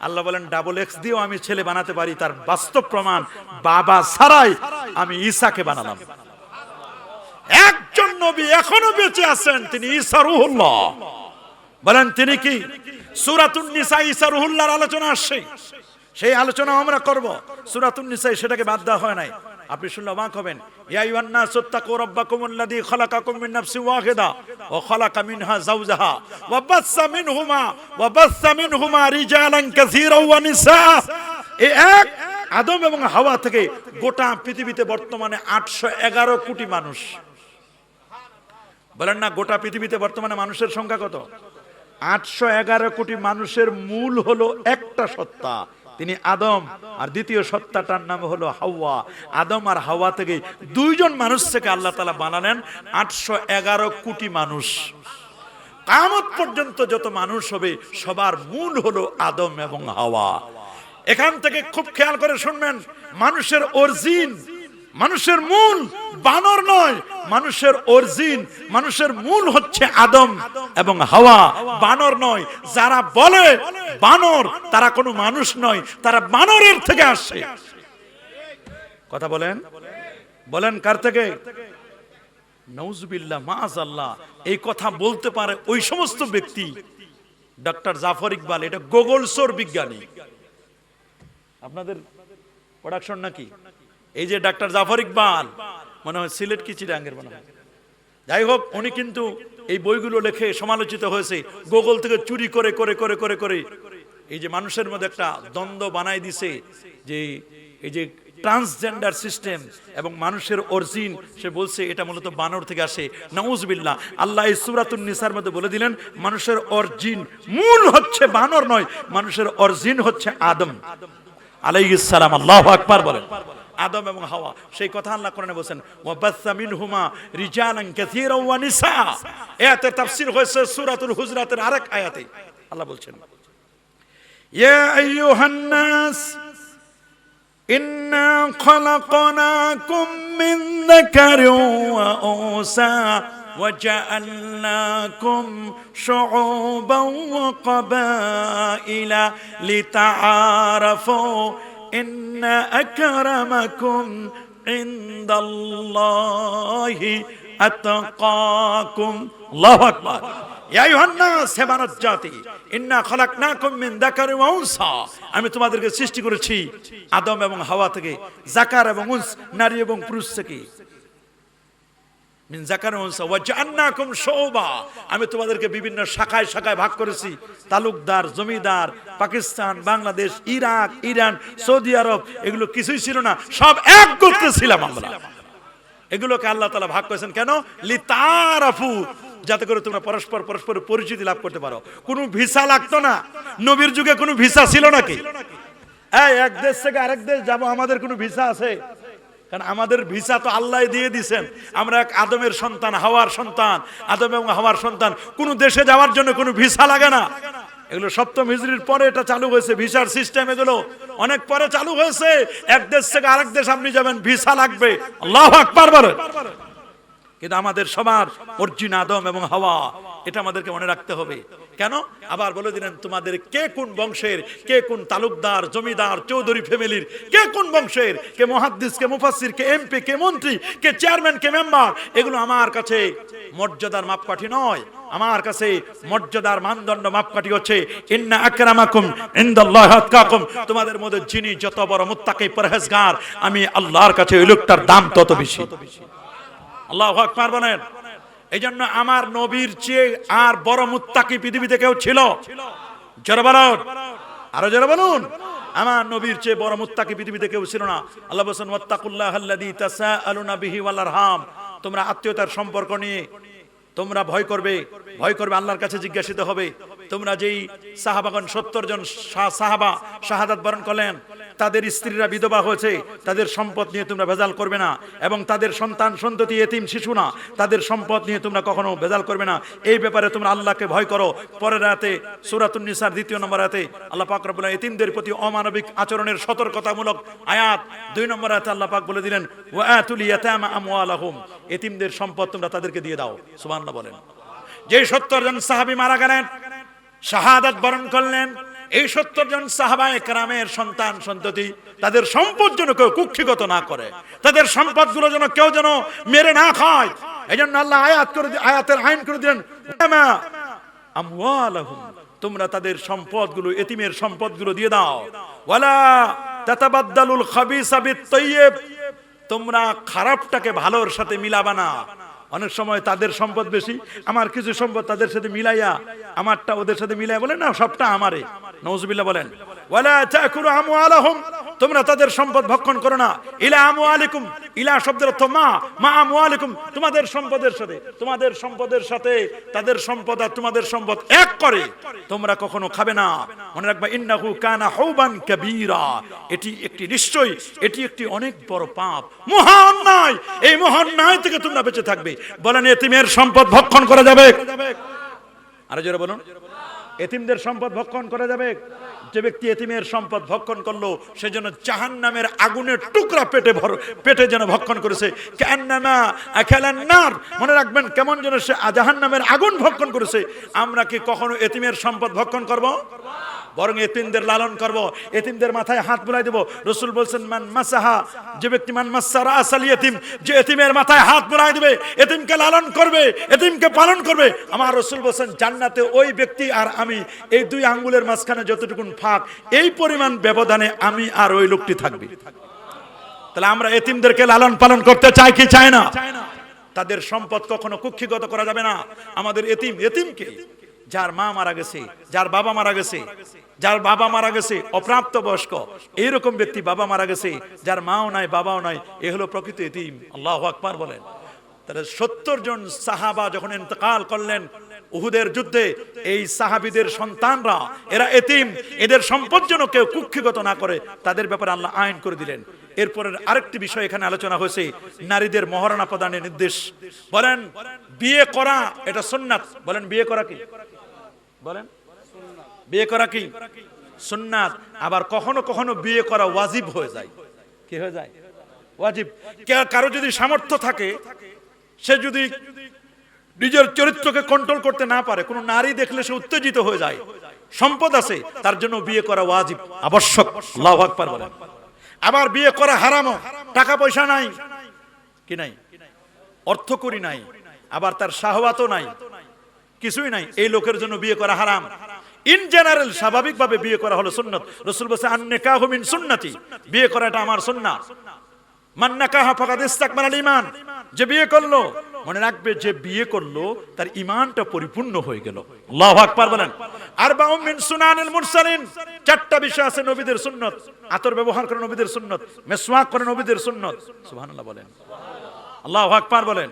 আল্লাহ বলেন, ডাবল এক্স দিয়েও আমি ছেলে বানাতে পারি, তার বাস্তব প্রমাণ বাবা ছাড়াই আমি ঈসাকে বানালাম। একজন নবী এখনো বেঁচে আছেন, তিনি ঈসা রুহুল্লাহ। বলেন তিনি কি? সূরাতুন নিসা ঈসা রুহুল্লাহর আলোচনা আসছে, সেই আলোচনা আমরা করব। সূরাতুন নিসায় সেটাকে বাদ দেওয়া হয় নাই। আপনি শুনলে অবাক হবেন। ইয়া আইয়ুহান নাস ইত্তাকু রাব্বাকুমুল্লাযী খালাকাকুম মিন নাফসিন ওয়াহিদা ওয়া খালাকা মিনহা যাওজাহা ওয়া বাসসা মিনহুমা রিজালান কাসীরান ওয়া নিসা। এই এক আদম এবং হাওয়া থেকে গোটা পৃথিবীতে বর্তমানে 811 কোটি মানুষ। বলেন না, গোটা পৃথিবীতে বর্তমানে মানুষের সংখ্যা কত? 811 কোটি মানুষের মূল হলো একটা সত্তা, তিনি আদম, আর দ্বিতীয় সত্তাটার নাম হলো হাওয়া। আদম আর হাওয়া থেকে দুইজন মানুষ থেকে আল্লাহ তাআলা বানালেন 811 কোটি মানুষ। কিয়ামত পর্যন্ত যত মানুষ হবে সবার মূল হলো আদম এবং হাওয়া। এখান থেকে খুব খেয়াল করে শুনবেন, মানুষের অরিজিন, মানুষের মূল বানর নয়, মানুষের অরিজিন, মানুষের মূল হচ্ছে আদম এবং হাওয়া, বানর নয়। যারা বলে বানর তারা কোনো মানুষ নয়, তারা বানরের থেকে আসে। কথা বলেন, বলেন কার থেকে? নাউজুবিল্লাহ, মাআযাল্লাহ। এই কথা বলতে পারে ওই সমস্ত ব্যক্তি, ডক্টর জাফর ইকবাল, এটা গোগলসোর বিজ্ঞানী। আপনাদের প্রোডাকশন নাকি? এই যে ডাক্তার জাফর ইকবাল, মনে হয় সিলেট কি চিটাঙ্গের মনে হয়, যাই হোক, উনি কিন্তু এই বইগুলো লিখে সমালোচিত হয়েছে। গুগল থেকে চুরি করে করে করে করে করে এই যে মানুষের মধ্যে একটা দ্বন্দ্ব বানাই দিছে, যে এই যে ট্রান্সজেন্ডার সিস্টেম এবং মানুষের অরিজিন, সে বলছে এটা মূলত বানর থেকে আসে। নাউজুবিল্লাহ। আল্লাহ এই সূরাতুন নিসার মধ্যে বলে দিলেন মানুষের অরিজিন মূল হচ্ছে বানর নয়, মানুষের অরিজিন হচ্ছে আদম আলাইহিস সালাম। আল্লাহু আকবার বলেন। আদম এবং হাওয়া, সেই কথা আল্লাহ কোরআনে বলেন, ওয়া বাসসা মিনহুমা রিজালান কাসীরা ওয়া নিসা। এতে তাফসীর হয়েছে সূরাতুল হুজরাতের আরেক আয়াতে। আল্লাহ বলছেন, ইয়া আইয়ুহান নাস ইন্না খালাকনাকুম মিন যাকারিন ওয়া উনসা وجعلناكم شعوبا وقبائل لتعارفوا إن أكرمكم عند الله أتقاكم الله أكبر يا أيها الناس হে মানব জাতি ইন্না খালাকনাকুম মিন যাকারিন ওয়া উনসা, আমি তোমাদেরকে সৃষ্টি করেছি আদম এবং হাওয়া থেকে, যাকার এবং উনস, নারী এবং পুরুষ থেকে। মিন যাকারিন ওয়া উনসা ওয়া জাআলনাকুম শুউবা, আমি তোমাদেরকে বিভিন্ন শাখায় শাখায় ভাগ করেছি। Talukdar, zamindar, Pakistan, Bangladesh, Iraq, Iran, Saudi Arab, এগুলো কিছুই ছিল না, সব এক গোত্রে ছিলাম আমরা। এগুলোকে আল্লাহ তাআলা ভাগ করেছেন কেন? লিতারাফু, যাতে করে তোমরা পরস্পর পরস্পরের পরিচিতি লাভ করতে পারো। কোনো ভিসা লাগতো না, নবীর যুগে কোনো ভিসা ছিল নাকি? এই এক দেশ থেকে আরেক দেশ যাব, আমাদের কোনো ভিসা আছে? কারণ আমাদের ভিসা তো আল্লাহ দিয়ে দিয়েছেন। আমরা এক আদমের সন্তান, হাওয়ার সন্তান, আদম এবং হাওয়ার সন্তান। কোন দেশে যাওয়ার জন্য কোনো ভিসা লাগে না। এগুলো সপ্তম হিজরির পরে এটা চালু হয়েছে, ভিসার সিস্টেম এগুলো অনেক পরে চালু হয়েছে। এক দেশ থেকে আরেক দেশ আপনি যাবেন, ভিসা লাগবে। আল্লাহু আকবার বলেন। কিন্তু আমাদের সবার অরিজিন আদম এবং হাওয়া, এটা আমাদেরকে মনে রাখতে হবে। কেন? আবার বলে দিলেন তোমাদের কে কোন বংশের, কে কোন তালুকদার, জমিদার, চৌধুরী ফ্যামিলির, কে কোন বংশের, কে মুহাদ্দিস, কে মুফাসসির, কে এমপি, কে মন্ত্রী, কে চেয়ারম্যান, কে মেম্বার, এগুলো আমার কাছে মর্যাদার মাপকাঠি নয়। আমার কাছে মর্যাদার মানদণ্ড মাপকাঠি হচ্ছে ইন্না আকরামাকুম ইনদাল্লাহি আতকাকুম, তোমাদের মধ্যে যিনি যত বড় মুত্তাকি পরহেজগার, আমি আল্লাহর কাছে ওই লোকটার দাম তত বেশি। আল্লাহু আকবার বলেন। এইজন্য আমার নবীর চেয়ে আর বড় মুত্তাকি পৃথিবীতে কেউ ছিল? জোরে বলুন, আরো জোরে বলুন। আমার নবীর চেয়ে বড় মুত্তাকি পৃথিবীতে কেউ ছিল না। আল্লাহ বলেন ওয়াত্তাকুল্লাহাল্লাযী তাসাআলুনা বিহি ওয়াল আরহাম, তোমরা আত্মীয়তার সম্পর্ক নিয়ে তোমরা ভয় করবে, ভয় করবে, আল্লাহর কাছে জিজ্ঞাসিত হবে। তোমরা যেই সাহাবাগণ 70 জন সাহাবা শাহাদাত বরণ করলেন, তাদের স্ত্রীরা বিধবা হয়েছে, তাদের সম্পদ নিয়ে তোমরা ভেজাল করবে না, এবং তাদের সন্তান সন্ততি এতিম শিশু না, তাদের সম্পদ নিয়ে তোমরা কখনো ভেজাল করবে না। এই ব্যাপারে তোমরা আল্লাহকে ভয় করো। পরের আয়াতে সূরাতুন নিসার 2 নম্বর আয়াতে আল্লাহ পাক রব্বুল আলামিন এতিমদের প্রতি অমানবিক আচরণের সতর্কতামূলক আয়াত 2 নম্বর আয়াতে আল্লাহ পাক বলে দিলেন ওয়া আতুল ইয়াতামা আমওয়ালাহুম, এতিমদের সম্পদ তোমরা তাদেরকে দিয়ে দাও। সুবহানাল্লাহ বলেন। যে 70 জন সাহাবী মারা গেলেন, শাহাদাত বরণ করলেন, এই 70 জন সাহাবায়ে কেরামের সন্তান সন্ততি, তাদের সম্পদ যেন কেউ কুক্ষিগত না করে, তাদের সম্পদগুলো যেন কেউ যেন মেরে না খায়। এজন্য আল্লাহ আয়াতের আইন করে দিলেন আমওয়ালাহুম, তোমরা তাদের সম্পদগুলো, এতিমের সম্পদগুলো দিয়ে দাও। ওয়ালা তাতাবাদদালুল খাবিসা বিত-তাইয়্যিব, তোমরা খারাপটাকে ভালোর সাথে মিলাবা না। অনেক সময় তাদের সম্পদ বেশি, আমার কিছু সম্পদ তাদের সাথে মিলাইয়া, আমারটা ওদের সাথে মিলাইয়া বলে না সবটা আমারে, নাউজুবিল্লাহ বলেন। ওয়ালা তাকুলু আমওয়ালাহুম, তোমরা তাদের সম্পদ ভক্ষণ করো না। ইলা আমওয়ালিকুম, ইলা শব্দের অর্থ মা, মা আমওয়ালিকুম, তোমাদের সম্পদের সাথে, তোমাদের সম্পদের সাথে তাদের সম্পদ আর তোমাদের সম্পদ এক করে তোমরা কখনো খাবে না। মনে রাখবা, ইন্নাহু কানা হুবান কাবীরা, এটি একটি নিশ্চয়ই এটি একটি অনেক বড় পাপ, মহা অন্যায়। এই মহা অন্যায় থেকে তোমরা বেঁচে থাকবে। বলেন, এতিমের সম্পদ ভক্ষণ করা যাবে? আরো জোরে বলুন, এতিমদের সম্পদ ভক্ষণ করা যাবে? যে ব্যক্তি এতিমের সম্পদ ভক্ষণ করলো সেজন্য জাহান্নামের আগুনের টুকরা পেটে যেন ভক্ষণ করেছে। কান্নামা আকালান নার, মনে রাখবেন, কেমন যেন সে জাহান্নামের আগুন ভক্ষণ করেছে। আমরা কি কখনো এতিমের সম্পদ ভক্ষণ করব? বরং এতিমদের লালন করব, এতিমদের মাথায় হাত বুলাই দেব। রাসূল বলেন, মান মাসাহা, যে ব্যক্তি মান মাসারা আসাল ইতিম, যে এতিমের মাথায় হাত বুলাই দেবে, এতিমকে লালন করবে, এতিমকে পালন করবে, আমার রাসূল বলেন জান্নাতে ওই ব্যক্তি আর আমি এই দুই আঙ্গুলের মাঝখানে যতটুকুন ফাঁক, এই পরিমাণ ব্যবধানে আমি আর ওই লোকটি থাকবে। তাহলে আমরা এতিমদেরকে লালন পালন করতে চাই কি চাই না? তাদের সম্পদ কখনো কুক্ষিগত করা যাবে না। আমাদের এতিমকে, যার মা মারা গেছে, যার বাবা মারা গেছে, যার বাবা মারা গেছে অপ্রাপ্ত বয়স্ক, এইরকম ব্যক্তি বাবা মারা গেছে, যার মাও নাই বাবাও নাই, এ হলো প্রকৃত এতিম। আল্লাহু আকবার বলেন। তাহলে 70 জন সাহাবা যখন ইন্তেকাল করলেন উহুদের যুদ্ধে, এই সাহাবীদের সন্তানরা, এরা এতিম, এদের সম্পদ যেন কেউ কুক্ষিগত না করে, তাদের ব্যাপারে আল্লাহ আইন করে দিলেন। এরপরের আরেকটি বিষয় এখানে আলোচনা হয়েছে, নারীদের মহারণা প্রদানের নির্দেশ। বলেন, বিয়ে করা এটা সুন্নাত। বলেন, বিয়ে করা কি? বলেন, বিয়ে করা কি? সুন্নাত। আবার কখনো কখনো বিয়ে করা ওয়াজিব হয়ে যায়। কি হয়ে যায়? ওয়াজিব। কারো যদি সামর্থ্য থাকে, সে যদি নিজের চরিত্রকে কন্ট্রোল করতে না পারে, কোন নারী দেখলে সে উত্তেজিত হয়ে যায়, সম্পদ আছে, তার জন্য বিয়ে করা ওয়াজিব, আবশ্যক। আল্লাহু আকবার বলেন। আবার বিয়ে করা হারামও, টাকা পয়সা নাই, কি নাই, অর্থকড়ি নাই, আবার তার শাহওয়াতও নাই, কিছুই নাই, এই লোকের জন্য বিয়ে করা হারাম। ইন জেনারেল স্বাভাবিকভাবে বিয়ে করা হলো সুন্নাত। রাসূল বলেছেন, আন-নিকাহু মিন সুন্নতি, বিয়ে করাটা আমার সুন্নাত। মান নাকাহা ফাকাদ ইসতাকমালাল ঈমান, যে বিয়ে করলো, মনে রাখবে, যে বিয়ে করলো তার ঈমানটা পরিপূর্ণ হয়ে গেল। আল্লাহু আকবার বলেন। আরবাউম মিন সুনানিল মুরসালিন, চারটা বিষয় আছে নবীদের সুন্নাত। আতর ব্যবহার করে নবীদের সুন্নাত, মিসওয়াক করে নবীদের সুন্নাত। সুবহানাল্লাহ বলেন, আল্লাহু আকবার বলেন।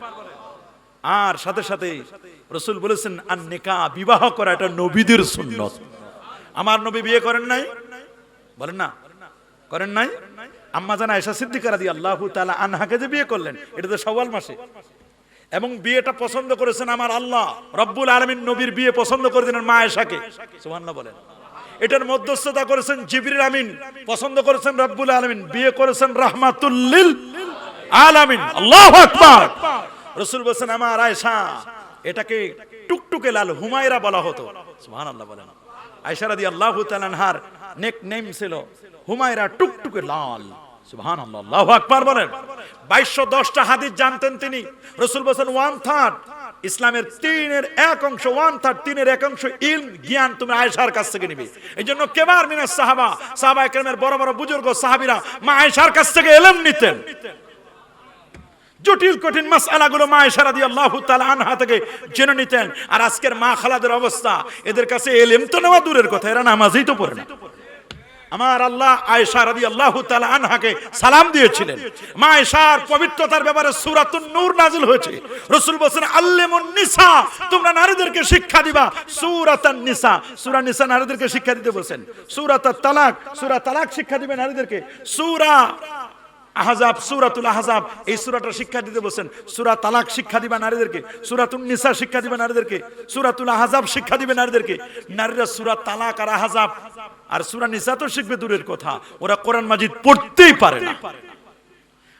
আর সাথে সাথে রাসূল বলেছেন, আন-নিকাহ, বিবাহ করা এটা নবীদের সুন্নাত। আমার নবী বিয়ে করেন নাই? বলেন না, করেন নাই? আম্মা জান আয়েশা সিদ্দিকা রাদিয়াল্লাহু তাআলা আনহাকে যে বিয়ে করলেন, এটা তো শাওয়াল মাসে, এবং বিয়েটা পছন্দ করেছেন আমার আল্লাহ রব্বুল আলামিন। নবীর বিয়ে পছন্দ করে দিলেন মা আয়েশাকে। সুবহানাল্লাহ বলেন। এটার মধ্যস্থতা করেছেন জিবরিল আমিন, পছন্দ করেছেন রব্বুল আলামিন, বিয়ে করেছেন রাহমাতুল লিল আলামিন। আল্লাহু আকবার। রাসূল বলেছেন, আমার আয়েশা, এটাকে টুকটুকে লাল হুমায়রা বলা হতো। সুবহানাল্লাহ বলেন। আয়েশা রাদিয়াল্লাহু তাআলা আনহার নেক নেম ছিল হুমায়রা, টুকটুকে লাল। সুবহানাল্লাহ, আল্লাহু আকবার বলেন। 2210টা হাদিস জানতেন তিনি। রাসূল বলেছেন, 1/3 ইসলামের 3-এর 1 অংশ, 1/3, 3-এর 1 অংশ ইলম, জ্ঞান তুমি আয়েশার কাছ থেকে নিবে। এইজন্য কেবার মিনাস সাহাবা, সাহাবায়ে কেরামের বড় বড় বুজুর্গ সাহাবীরা মা আয়েশার কাছ থেকে ইলম নিতেন। জটিল কঠিন মাসআলাগুলো মা আয়েশা রাদিয়াল্লাহু তাআলা আনহা থেকে জেনে নিতেন। আর আজকের মা খালাদের অবস্থা, এদের কাছে ইলম তো নেওয়া দূরের কথা, এরা নামাজই তো পড়ে না। আমার আল্লাহ আয়েশা রাদিয়াল্লাহু তাআলা আনহাকে সালাম দিয়েছিলেন। মা আয়েশার পবিত্রতার ব্যাপারে সূরাতুন নূর নাযিল হয়েছে। রাসূল বলেছেন, আল্লিমুন নিসা, তোমরা নারীদেরকে শিক্ষা দিবা। সূরাতুন নিসা, সূরা নিসা নারীদেরকে শিক্ষা দিতে বলেছেন। সূরাতুত তালাক, সূরা তালাক শিক্ষা দিবে নারীদেরকে। সূরা আহজাব, সূরাতুল আহজাব, এই সূরাটা শিক্ষা দিতে বলেছেন। সূরা তালাক শিক্ষা দিবা নারীদেরকে, সূরাতুন নিসা শিক্ষা দিবে নারীদেরকে, সূরাতুল আহজাব শিক্ষা দিবে নারীদেরকে। নারীরা সূরা তালাক আর আহজাব আর সূরা নিসা তো শিখবে দূরের কথা, ওরা কোরআন মাজিদ পড়তেই পারে না।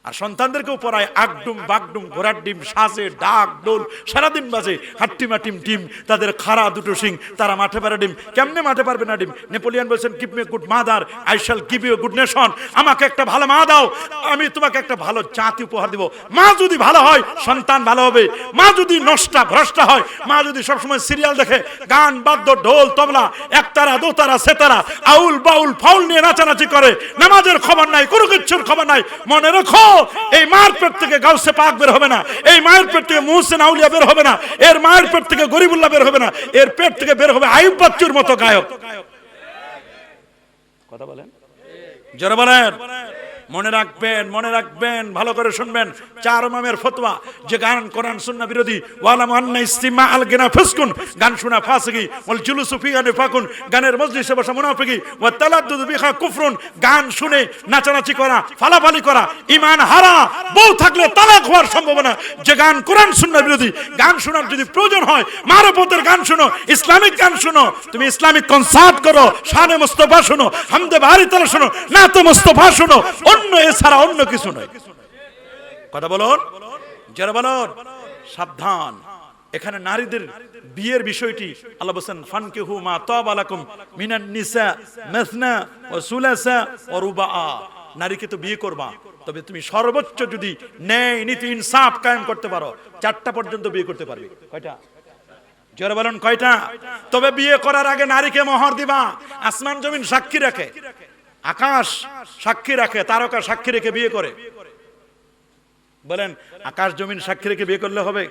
আর সন্তানদেরকেও পড়ায় আগডুম বাগডুম, ঘোড়ার ডিম, সাজে ডাক ডোল, সারাদিন বাজে হাট্টিমা টিম টিম, তাদের খাড়া দুটো সিং, তারা মাঠে পারে ডিম। কেমনে মাঠে পারবে না ডিম? নেপোলিয়ন বলছেন, keep me good mother, I shall give you good nation. আমাকে একটা ভালো মা দাও, আমি তোমাকে একটা ভালো জাতি উপহার দিব। মা যদি ভালো হয়, সন্তান ভালো হবে। মা যদি নষ্টা ভ্রষ্টা হয়, মা যদি সবসময় সিরিয়াল দেখে, গান বাদ্য ঢোল তবলা, একতারা দোতারা সেতারা, আউল বাউল ফাউল নিয়ে নাচানাচি করে, নামাজের খবর নাই, কোনো কিছুর খবর নাই, মনে রাখো, এই মায়ের পেট থেকে গাউসে পাক বের হবে না, এই মায়ের পেট থেকে মুহসিন আউলিয়া বের হবে না, এর মায়ের পেট থেকে গরিবুল্লাহ বের হবে না, এর পেট থেকে বের হবে আইয়ুব বাচ্চুর মতো গায়ক। কথা বলেন, জোরে বলেন। মনে রাখবেন, ভালো করে শুনবেন। 4 ইমামের ফতোয়া যে গান কোরআন সুন্নাহ বিরোধী, ওয়ালাম আন্না ইস্তিমা আল গিনা ফাসকুন, গান শোনা ফাসিকি, ওয়াল জুলুসু ফিহা নিফাকুন, গানের মজলিসে বসা মুনাফিকি, ওয়া তালাদ্দুদু বিহা কুফরুন, গান শুনে নাচানাচি করা, ফালাফালি করা ঈমান হারা। বউ থাকলে তালাক হওয়ার সম্ভাবনা। যে গান কোরআন সুন্নাহ বিরোধী, গান শোনার যদি প্রয়োজন হয় মারফতের গান শোনো, ইসলামিক গান শোনো, তুমি ইসলামিক কনসার্ট করো, শানে মুস্তাফা শোনো, হামদে বারি তালা শোনো, নাতে মুস্তাফা শোনো, অন্য এছাড়া অন্য কিছু নয়। কথা বলুন, যারা বলুন, সাবধান। এখানে নারীদের বিয়ের বিষয়টি আল্লাহ বলেন, ফানকিহু মা তাবা লাকুম মিনান নিসা মাসনা ওয়া সুলাসা ওয়া রুবাআ। নারীকে তো বিয়ে করবা, তবে তুমি সর্বোচ্চ যদি ন্যায় নীতি ইনসাফ কায়েম করতে পারো 4টা পর্যন্ত বিয়ে করতে পারবে। কয়টা? যারা বলেন কয়টা? তবে বিয়ে করার আগে নারীকে মোহর দিবা। আসমান জমিন সাক্ষী রাখে, আকাশ সাক্ষী রাখে, তারকা সাক্ষী রেখে বিয়ে করে। বলেন আকাশ জমিন সাক্ষী রেখে বিয়ে করলে হবে?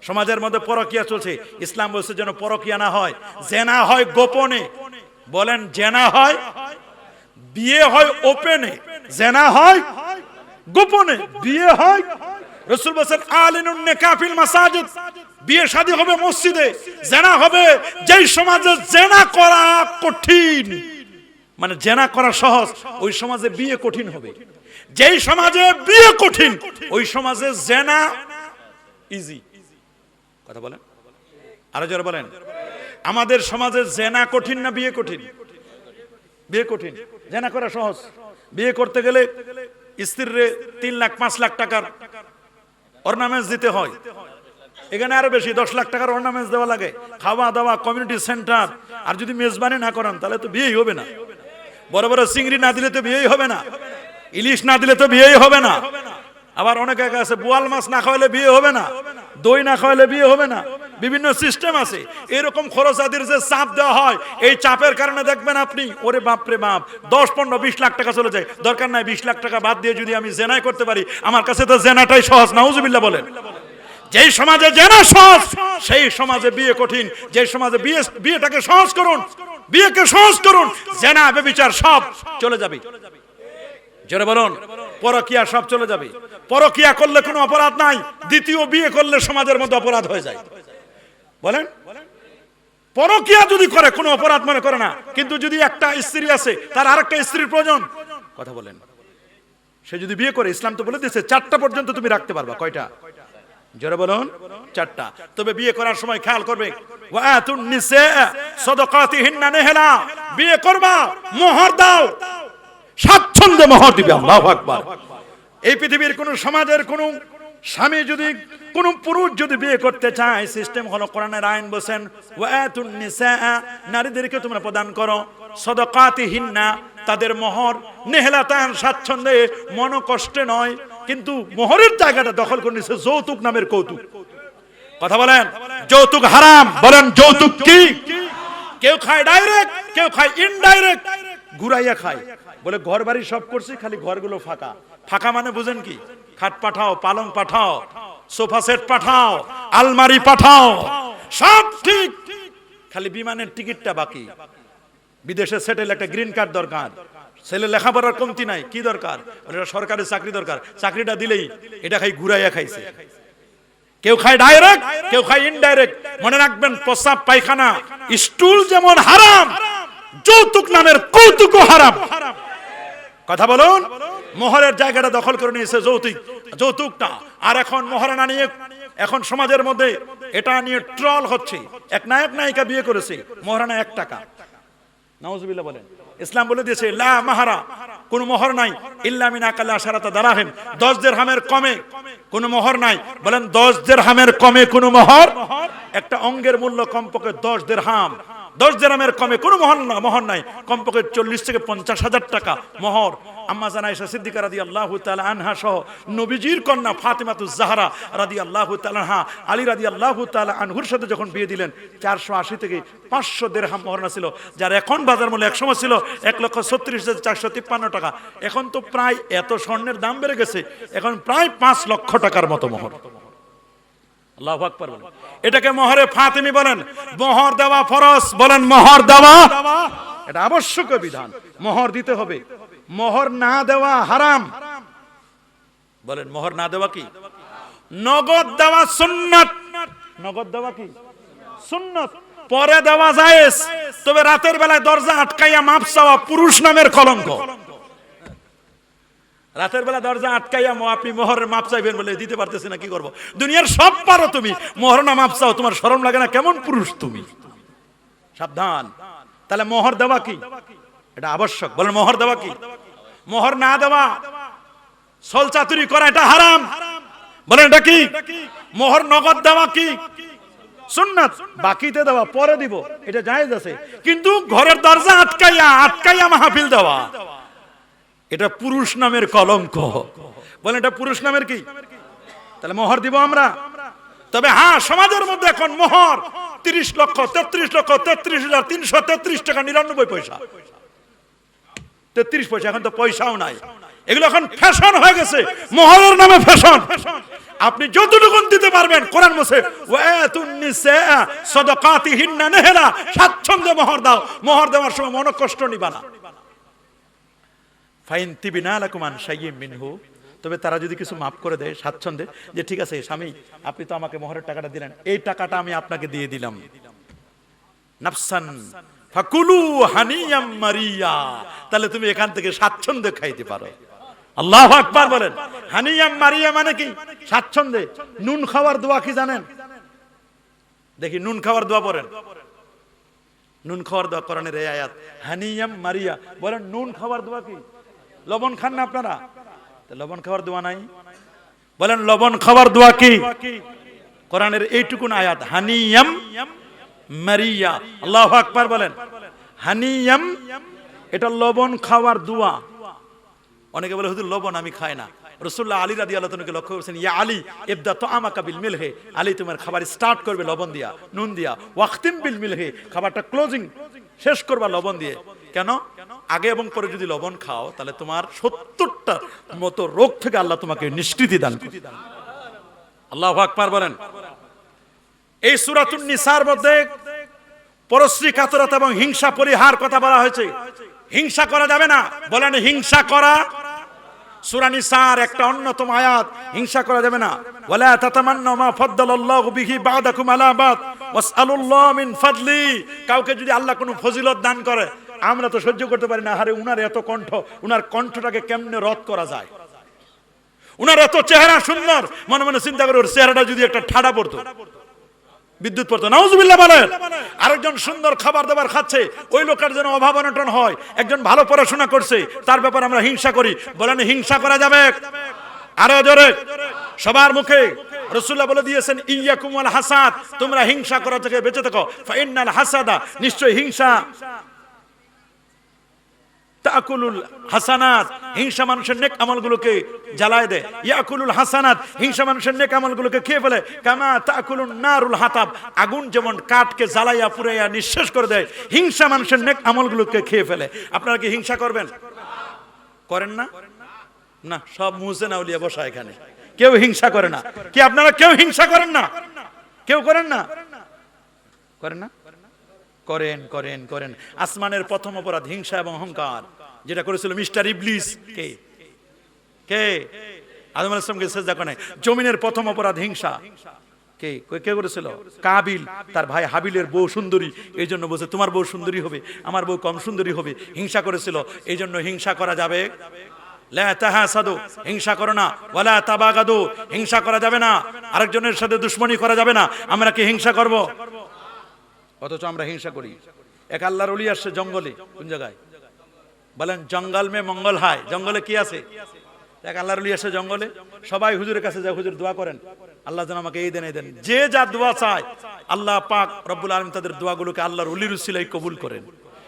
সমাজের মধ্যে পরকিয়া চলছে, ইসলাম বলছে যেন পরকিয়া না হয়, জেনা হয় গোপনে। বলেন জেনা হয়, বিয়ে হয় ওপেনে, জেনা হয় গোপনে, বিয়ে হয়। রাসূল বলেন আলিনুন নিকাহ ফিল মাসাজিদ, বিয়ে শাদী হবে মসজিদে, জেনা হবে যেই সমাজে জেনা করা কঠিন, মানে জেনা করা সহজ, ওই সমাজে বিয়ে কঠিন হবে। যেই সমাজে বিয়ে কঠিন ওই সমাজে জেনা ইজি। কথা বলেন, আরো জোরে বলেন। আমাদের সমাজে জেনা কঠিন না বিয়ে কঠিন? বিয়ে কঠিন, জেনা করা সহজ। বিয়ে করতে গেলে স্ত্রীরে 3 লাখ 5 লাখ টাকার অর্নামেন্টস দিতে হয়। এখানে আরো বেশি, 10 লাখ টাকার অর্নামেন্টস দেওয়া লাগে, খাওয়া দাওয়া, কমিউনিটি সেন্টার। আর যদি মেজবানি না করেন তাহলে তো বিয়েই হবে না। বড় বড় চিংড়ি না দিলে তো বিয়েই হবে না, ইলিশ না দিলে তো বিয়েই হবে না। আবার অনেকে আছে বোয়াল মাছ না খাওয়ালে বিয়ে হবে না, দই না খাওয়ালে বিয়ে হবে না, বিভিন্ন সিস্টেম আছে। এরকম খরচ আদির যে চাপ দেওয়া হয়, এই চাপের কারণে দেখবেন আপনি, ওরে বাপ রে বাপ, 10, 15, 20 লাখ টাকা চলে যায়। দরকার নাই 20 লাখ টাকা বাদ দিয়ে যদি আমি জেনাই করতে পারি, আমার কাছে তো জেনাটাই সহজ। নাউজুবিল্লাহ বলেন। যেই সমাজে জেনা সহজ সেই সমাজে বিয়ে কঠিন। যেই সমাজে বিয়েটাকে সহজ করুন, বিয়েকে সহজ করুন, জেনা ব্যভিচার সব চলে যাবে। জোরে বলুন, পরকিয়া সব চলে যাবে। পরকিয়া করলে কোনো অপরাধ নাই, দ্বিতীয় বিয়ে করলে সমাজের মধ্যে অপরাধ হয়ে যায়। বলেন, পরকিয়া যদি করে কোনো অপরাধ মনে করে না, কিন্তু যদি একটা স্ত্রী আছে তার আরেকটা স্ত্রীর প্রয়োজন, কথা বলেন, সে যদি বিয়ে করে, ইসলাম তো বলে দিয়েছে 4টা পর্যন্ত তুমি রাখতে পারবা। কয়টা? জোরে বলুন, 4টা। তবে বিয়ে করার সময় খেয়াল করবে, ওয়াতুন নিসা সাদাকাতিহিন্না নিহলা, বিয়ে করবা মোহর দাও, স্বাচ্ছন্দ্যে মোহর দিবে। আল্লাহু আকবার। এই পৃথিবীর কোন সমাজের কোন স্বামী যদি, কোন পুরুষ যদি বিয়ে করতে চায়, সিস্টেম হলো কোরআনের আইন বলেন, ওয়াতুন নিসা, নারীদেরকে তোমরা প্রদান করো, সাদাকাতিহিন্না, তাদের মোহর, নিহলাতান, স্বাচ্ছন্দ্যে, মনোকষ্টে নয়। কিন্তু মোহরের জায়গাটা দখল করে নিছে যৌতুক নামের কৌতুক। কথা বলেন, যৌতুক হারাম। বলেন যৌতুক কি? কেউ খায় ডাইরেক্ট, কেউ খায় ইনডাইরেক্ট, ঘুরাইয়া খায়। বলে ঘর বাড়ি সব করছি, খালি ঘরগুলো ফাঁকা। ফাঁকা মানে বুঝেন কি? খাট পাঠাও, পালং পাঠাও, সোফা সেট পাঠাও, আলমারি পাঠাও, সব ঠিক, খালি বিমানের টিকিটটা বাকি। বিদেশে সেটেল একটা গ্রিন কার্ড দরকার, ছেলে লেখাপড়ার কমতি নাই, কি দরকার? সরকারি চাকরি দরকার, চাকরিটা দিলেই এটা খাই ঘুরাইয়া খাইছে। কেউ খায় ডাইরেক্ট, কেউ খায় ইনডাইরেক্ট। মনে রাখবেন, প্রস্রাব পায়খানা স্টুল যেমন হারাম, যৌতুক নামের কৌতুকও হারাম। কথা বলুন, মোহরের জায়গাটা দখল করে নিয়েছে যৌতুক, যৌতুকটা। আর এখন মহারানা নিয়ে, এখন সমাজের মধ্যে এটা নিয়ে ট্রল হচ্ছে। এক নায়ক নায়িকা বিয়ে করেছে, মহারানা 1 টাকা। নাউজুবিল্লাহ বলেন। ইসলাম বলে দিয়েছে লা মাহারা, কোন মোহর নাই, ইল্লা মিন আকাল আশারাতা দিরহাম, 10 দিরহামের কমে কোন মোহর নাই। বলেন 10 দিরহামের কমে কোন মোহর? একটা অঙ্গের মূল্য কমপক্ষে 10 দিরহাম। 10 দিরহামের কমে কোনো মোহর নাই, কমপক্ষে 40 থেকে 50 হাজার টাকা মোহর। আম্মা জান আয়েশা সিদ্দিকা রাদিয়াল্লাহু তাআলা আনহা সহ নবীজির কন্যা ফাতিমাতুজ জাহরা রাদিয়াল্লাহু তাআলা আনহা আলী রাদিয়াল্লাহু তাআলা আনহুর সাথে যখন বিয়ে দিলেন, 480 থেকে 500 দিরহাম মোহর ছিল, যার এখন বাজার মূল্য এক সময় ছিল 1,36,453 টাকা। এখন তো প্রায়, এত স্বর্ণের দাম বেড়ে গেছে, এখন প্রায় 5 লক্ষ টাকার মতো মোহর। আল্লাহু আকবার বলেন। এটাকে মোহরে ফাতিমি বলেন। মোহর দেওয়া ফরজ। বলেন মোহর দেওয়া এটা আবশ্যকীয় বিধান, মোহর দিতে হবে। মোহর না দেওয়া হারাম। বলেন মোহর না দেওয়া কি? নগদ দেওয়া সুন্নাত। নগদ দেওয়া কি? সুন্নাত। পরে দেওয়া জায়েজ, তবে রাতের বেলায় দরজা আটকাইয়া মাপ চাওয়া পুরুষ নামের কলঙ্ক। রাতের বেলা দরজা আটকাইয়া আপনি মোহরের মাপ চাইবেন বলে দিতে পারতেছি না, কি করবো? দুনিয়ার সব পারো তুমি, মোহর না মাপ চাও, তোমার শরম লাগে না? কেমন পুরুষ তুমি? সাবধান। তাহলে মোহর দেওয়া কি? এটা আবশ্যক। বলেন মোহর দেওয়া কি? মোহর না দেওয়া, ছল চাতুরি করা, এটা হারাম। বলেন এটা কি? মোহর নগদ দেওয়া কি? সুন্নাত। বাকিতে দেওয়া পরে দিব, এটা জায়েজ আছে। কিন্তু ঘরের দরজা আটকাইয়া মাহফিল দেওয়া, এটা পুরুষ নামের কলঙ্ক। বলেন এটা পুরুষ নামের কি? তাহলে মোহর দিব আমরা। তবে হ্যাঁ, সমাজের মধ্যে এখন মোহর 30 লক্ষ 33 লক্ষ 33,333 টাকা 99 পয়সা, 33 পয়সা। এখন তো পয়সাও নাই, এগুলো এখন ফ্যাশন হয়ে গেছে। মোহরের নামে ফ্যাশন। আপনি যতটুকু দিতে পারবেন, কোরআন বলছে ওয়াতুন নিসা সাদাকাতিহিন্না নিহলা, স্বাচ্ছন্দ্যে মোহর দাও। মোহর দেওয়ার সময় মন কষ্ট নিবা না। ফাইন তিবিনা লাকুম আন শাইয়্যিম মিনহু, তবে তারা যদি কিছু মাফ করে দেয় স্বাচ্ছন্দ্যে, যে ঠিক আছে স্বামী, আপনি তো আমাকে মোহরের টাকাটা দিলেন, এই টাকাটা আমি আপনাকে দিয়ে দিলাম, নাফসান ফাকুলু হানিয়াম মারিয়া, তাহলে তুমি এখান থেকে স্বাচ্ছন্দ্যে খাইতে পারো। আল্লাহু আকবার বলেন। হানিয়াম মারিয়া মানে কি? স্বাচ্ছন্দ্যে। নুন খাওয়ার দোয়া কি জানেন? দেখি নুন খাওয়ার দোয়া পড়েন। নুন খাওয়ার দোয়া কোরআনের এই আয়াত, হানিয়াম মারিয়া। বলেন নুন খাওয়ার দোয়া কি? লবণ খান না আপনারা? লবণ খাওয়ার দোয়া নাই? বলেন লবণ খাওয়ার দোয়া কি? কোরআনের এইটুকুন আয়াত, হানিয়াম মারিয়া। আল্লাহু আকবার বলেন। হানিয়াম, এটা লবণ খাওয়ার দোয়া। অনেকে বলে হুজুর লবণ আমি খাই না। রাসূলুল্লাহ আলী রাদিয়াল্লাহু তাআলাকে লক্ষ্য করেছেন, ইয়া আলী ইবদা তুআমাকা বিল মিলহি, আলী তোমার খাবার স্টার্ট করবে লবণ দিয়া, নুন দিয়া, ওয়াখতিম বিল মিলহি, খাবারটা ক্লোজিং শেষ করবা লবণ দিয়ে। কেন? আগে এবং পরে যদি লবণ খাও, তাহলে তোমার 70টা মতো রোগ থেকে আল্লাহ তোমাকে নিষ্কৃতি দান করবে। আল্লাহু আকবার বলেন। এই সূরাতুন নিসার মধ্যে পরশ্রী কাতরতা এবং হিংসা পরিহার কথা বলা হয়েছে। হিংসা করা যাবে না। বলেন হিংসা করা। সূরা নিসার একটা অন্যতম আয়াত, হিংসা করা যাবে না। ওয়ালা তাতামান্না মা ফাদ্দালাল্লাহু বিহি বা'দাকুম আলা বাদ ওয়াসআলুল্লাহ মিন ফাদলি। কাউকে যদি আল্লাহ কোনো ফজিলত দান করে, আমরা তো সহ্য করতে পারি না। আরে উনার এত কণ্ঠ, উনার কণ্ঠটাকে কেমনে রদ করা যায়? উনার এত চেহারা সুন্দর, মনে মনে চিন্তা করে ওর চেহারাটা যদি একটা ঠাডা পড়তো, বিদ্যুৎ পড়তো, নাউজুবিল্লাহ বলেন। আরেকজন সুন্দর খাবার দাবার খাচ্ছে, ওই লোকের যেন অভাব অনটন হয়। একজন ভালো পড়াশোনা করছে, তার ব্যাপারে আমরা হিংসা করি। বলেন হিংসা করা যাবে? আরো জোরে সবার মুখে। রাসূলুল্লাহ বলে দিয়েছেন, ইয়াকুম ওয়াল হাসাদ, তোমরা হিংসা করা থেকে বেঁচে থাকো। ফাইন্নাল হাসাদা, নিশ্চয় হিংসা, তাকুলুল হাসানাত, হিংসা মানুষের নেক আমলগুলোকে জ্বালায় দেয়। ইয়াকুলুল হাসানাত, হিংসা মানুষের নেক আমলগুলোকে খেয়ে ফেলে। কামা তাকুলুন নারুল হাতাব, আগুন যেমন কাঠকে জ্বালাইয়া পুড়াইয়া নিঃশেষ করে দেয়, হিংসা মানুষের নেক আমলগুলোকে খেয়ে ফেলে। আপনারা কি হিংসা করবেন? করেন না? না, সব মুহসিন আউলিয়া বসা এখানে, কেউ হিংসা করে না। কি আপনারা কেউ হিংসা করেন না? কেউ করেন না? করেন না? করেন করেন করেন। আসমানের প্রথম অপরাধ হিংসা এবং অহংকার, যেটা করেছিল মিস্টার ইবলিস। কে? কে? আদম আলাইহিস সালামকে সিজদা করে। জমিনের প্রথম অপরাধ হিংসা। কে কে করেছিল? কাবিল। তার ভাই হাবিলের বউ সুন্দরী, এই জন্য বলছে তোমার বউ সুন্দরী হবে, আমার বউ কম সুন্দরী হবে। হিংসা করেছিল, এই জন্য হিংসা করা যাবে। লা তাহাসাদু, হিংসা করো না। ওয়ালা তাবাগাদু, হিংসা করা যাবে না। আরেকজনের সাথে দুশমনি করা যাবে না। আমরা কি হিংসা করব? অথচ আমরা হিংসা করি। এক আল্লাহর ওলি আসছে জঙ্গলে। কোন জায়গায়? বলেন জঙ্গল মে মঙ্গল হয়। জঙ্গলে কি আছে? এক আল্লাহর ওলি আসছে জঙ্গলে। সবাই হুজুরের কাছে যায়, হুজুর দোয়া করেন, আল্লাহ যেন আমাকে এই দেন এই দেন। যে যা দোয়া চায়, আল্লাহ পাক রব্বুল আলামিন তাদের দোয়াগুলোকে আল্লাহর ওলির উসিলায় কবুল করেন।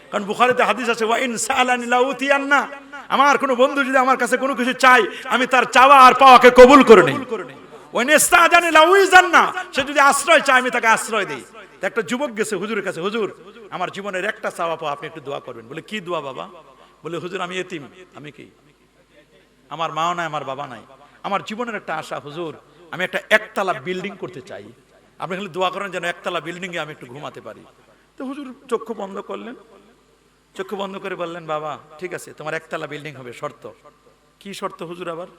কারণ বুখারীতে হাদিস আছে, ওয়া ইন সাআলানি লাউতিয়ান্না, আমার কোনো বন্ধু যদি আমার কাছে কোনো কিছু চাই, আমি তার চাওয়া আর পাওয়াকে কবুল করে নেই। ওয়া ইন ইস্তাজানি লাউইজান্না, সে যদি আশ্রয় চায় আমি তাকে আশ্রয় দেই। একটা যুবক গেছে হুজুরের কাছে, হুজুর আমার জীবনের একটা চাওয়া পাওয়া, আপনি একটু দোয়া করবেন। বলে কি দোয়া বাবা? বলে হুজুর আমি এতিম, আমি কি, আমার মাও নাই, আমার বাবা নাই, আমার জীবনের একটা আশা হুজুর, আমি একটা একতলা বিল্ডিং করতে চাই, আপনি খালি দোয়া করেন যেন একতলা বিল্ডিং এ আমি একটু ঘুমাতে পারি। তো হুজুর চক্ষু বন্ধ করলেন, চক্ষু বন্ধ করে বললেন, বাবা ঠিক আছে, তোমার একতলা বিল্ডিং হবে, শর্ত। কি শর্ত হুজুর আবার?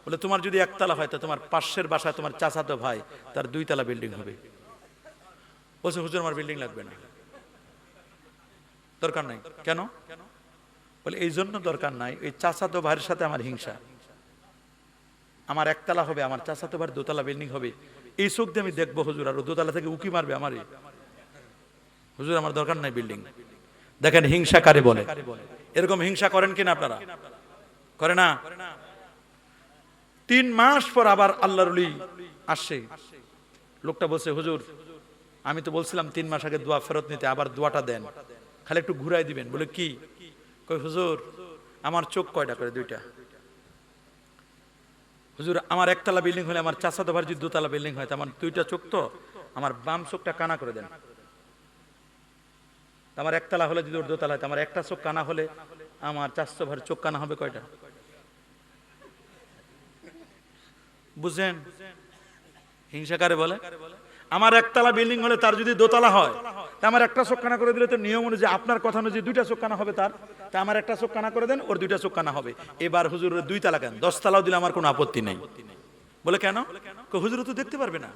বলে তোমার যদি একতলা হয় তো তোমার পাশের বাসায় তোমার চাচাতো ভাই তার 2 তলা বিল্ডিং হবে। বলছে হুজুর আমার বিল্ডিং লাগবে না, দরকার নাই। কেন? বলে এই জন্য দরকার নাই, ওই চাচাতো ভাইয়ের সাথে আমার হিংসা। আমার একতলা হবে, আমার চাচাতো ভাইয়ের 2 তলা বিল্ডিং হবে, এই চোখ দিয়ে আমি দেখবো হুজুর, আর 2 তলা থেকে উকি মারবে আমারই। হুজুর আমার দরকার নাই বিল্ডিং। দেখেন হিংসা কারে বলে। এরকম হিংসা করেন কিনা আপনারা? করে না? 3 মাস পর আবার আল্লাহর ওলি আসছে। লোকটা বলছে হুজুর আমি তো বলছিলাম 3 মাস আগে দোয়া ফেরত নিতে, আবার দোয়াটা দেন, খালি একটু ঘুরাই দিবেন। বলে কি? কই হুজুর আমার চোখ কয়টা করে? 2টা। হুজুর আমার একতলা বিল্ডিং হলে আমার চাচাতো ভাইয়ের যদি 2 তলা বিল্ডিং হয়, আমার 2টা চোখ তো, আমার বাম চোখটা কানা করে দেন। আমার একতলা হলে যদি ওর 2 তলা হয়, আমার একটা চোখ কানা হলে আমার চাচাতো ভাইয়ের চোখ কানা হবে কয়টা? বুঝেন হিংসা কারে বলে? আমার একতলা বিল্ডিং হলে তার যদি 2 তলা হয়, তা আমার একটা চোখ কানা করে দিলে তো নিয়ম অনুযায়ী আপনার কথা অনুযায়ী 2টা চোখ কানা হবে তার, তা আমার একটা চোখ কানা করে দেন, ওর 2টা চোখ কানা হবে। এবার হুজুরের 2 তলা কেন, 10 তলাও দিলে আমার কোনো আপত্তি নেই। বলে কেন? হুজুর তো দেখতে পারবে না,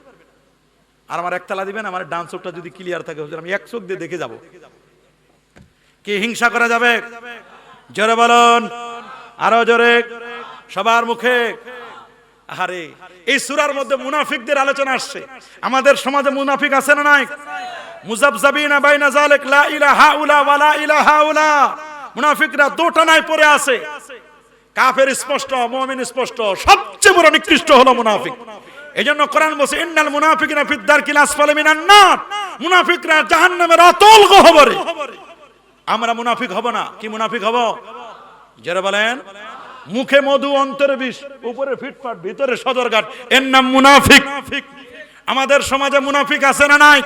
আর আমার একতলা দিবেন, আমার ডান চোখটা যদি ক্লিয়ার থাকে হুজুর আমি এক চোখ দিয়ে দেখে যাব। কি হিংসা করা যাবে? জোরে বলুন, আরো জোরে, সবার মুখে। আরে এই সূরার মধ্যে মুনাফিকদের আলোচনা আসছে। আমাদের সমাজে মুনাফিক আছে না নাই? মুযাবযাবিনা বাইনা যালিক, লা ইলাহা উলা ওয়া লা ইলাহা উলা। মুনাফিকরা দোটানায় পড়ে আছে। কাফের স্পষ্ট, মুমিন স্পষ্ট, সবচেয়ে বড় নিকৃষ্ট হলো মুনাফিক। এজন্য কোরআন বলছে ইন্নাল মুনাফিকিনা ফিদ দারকিল আসফালি মিনান নার। মুনাফিকরা জাহান্নামের অতল গহ্বরে। আমরা মুনাফিক হব না। কি মুনাফিক হব? যারা বলেন মুখে মধু অন্তরে বিষ, উপরে ফিটফাট ভিতরে সদরঘাট, এর নাম মুনাফিক। আমাদের সমাজে মুনাফিক আছে না নাই?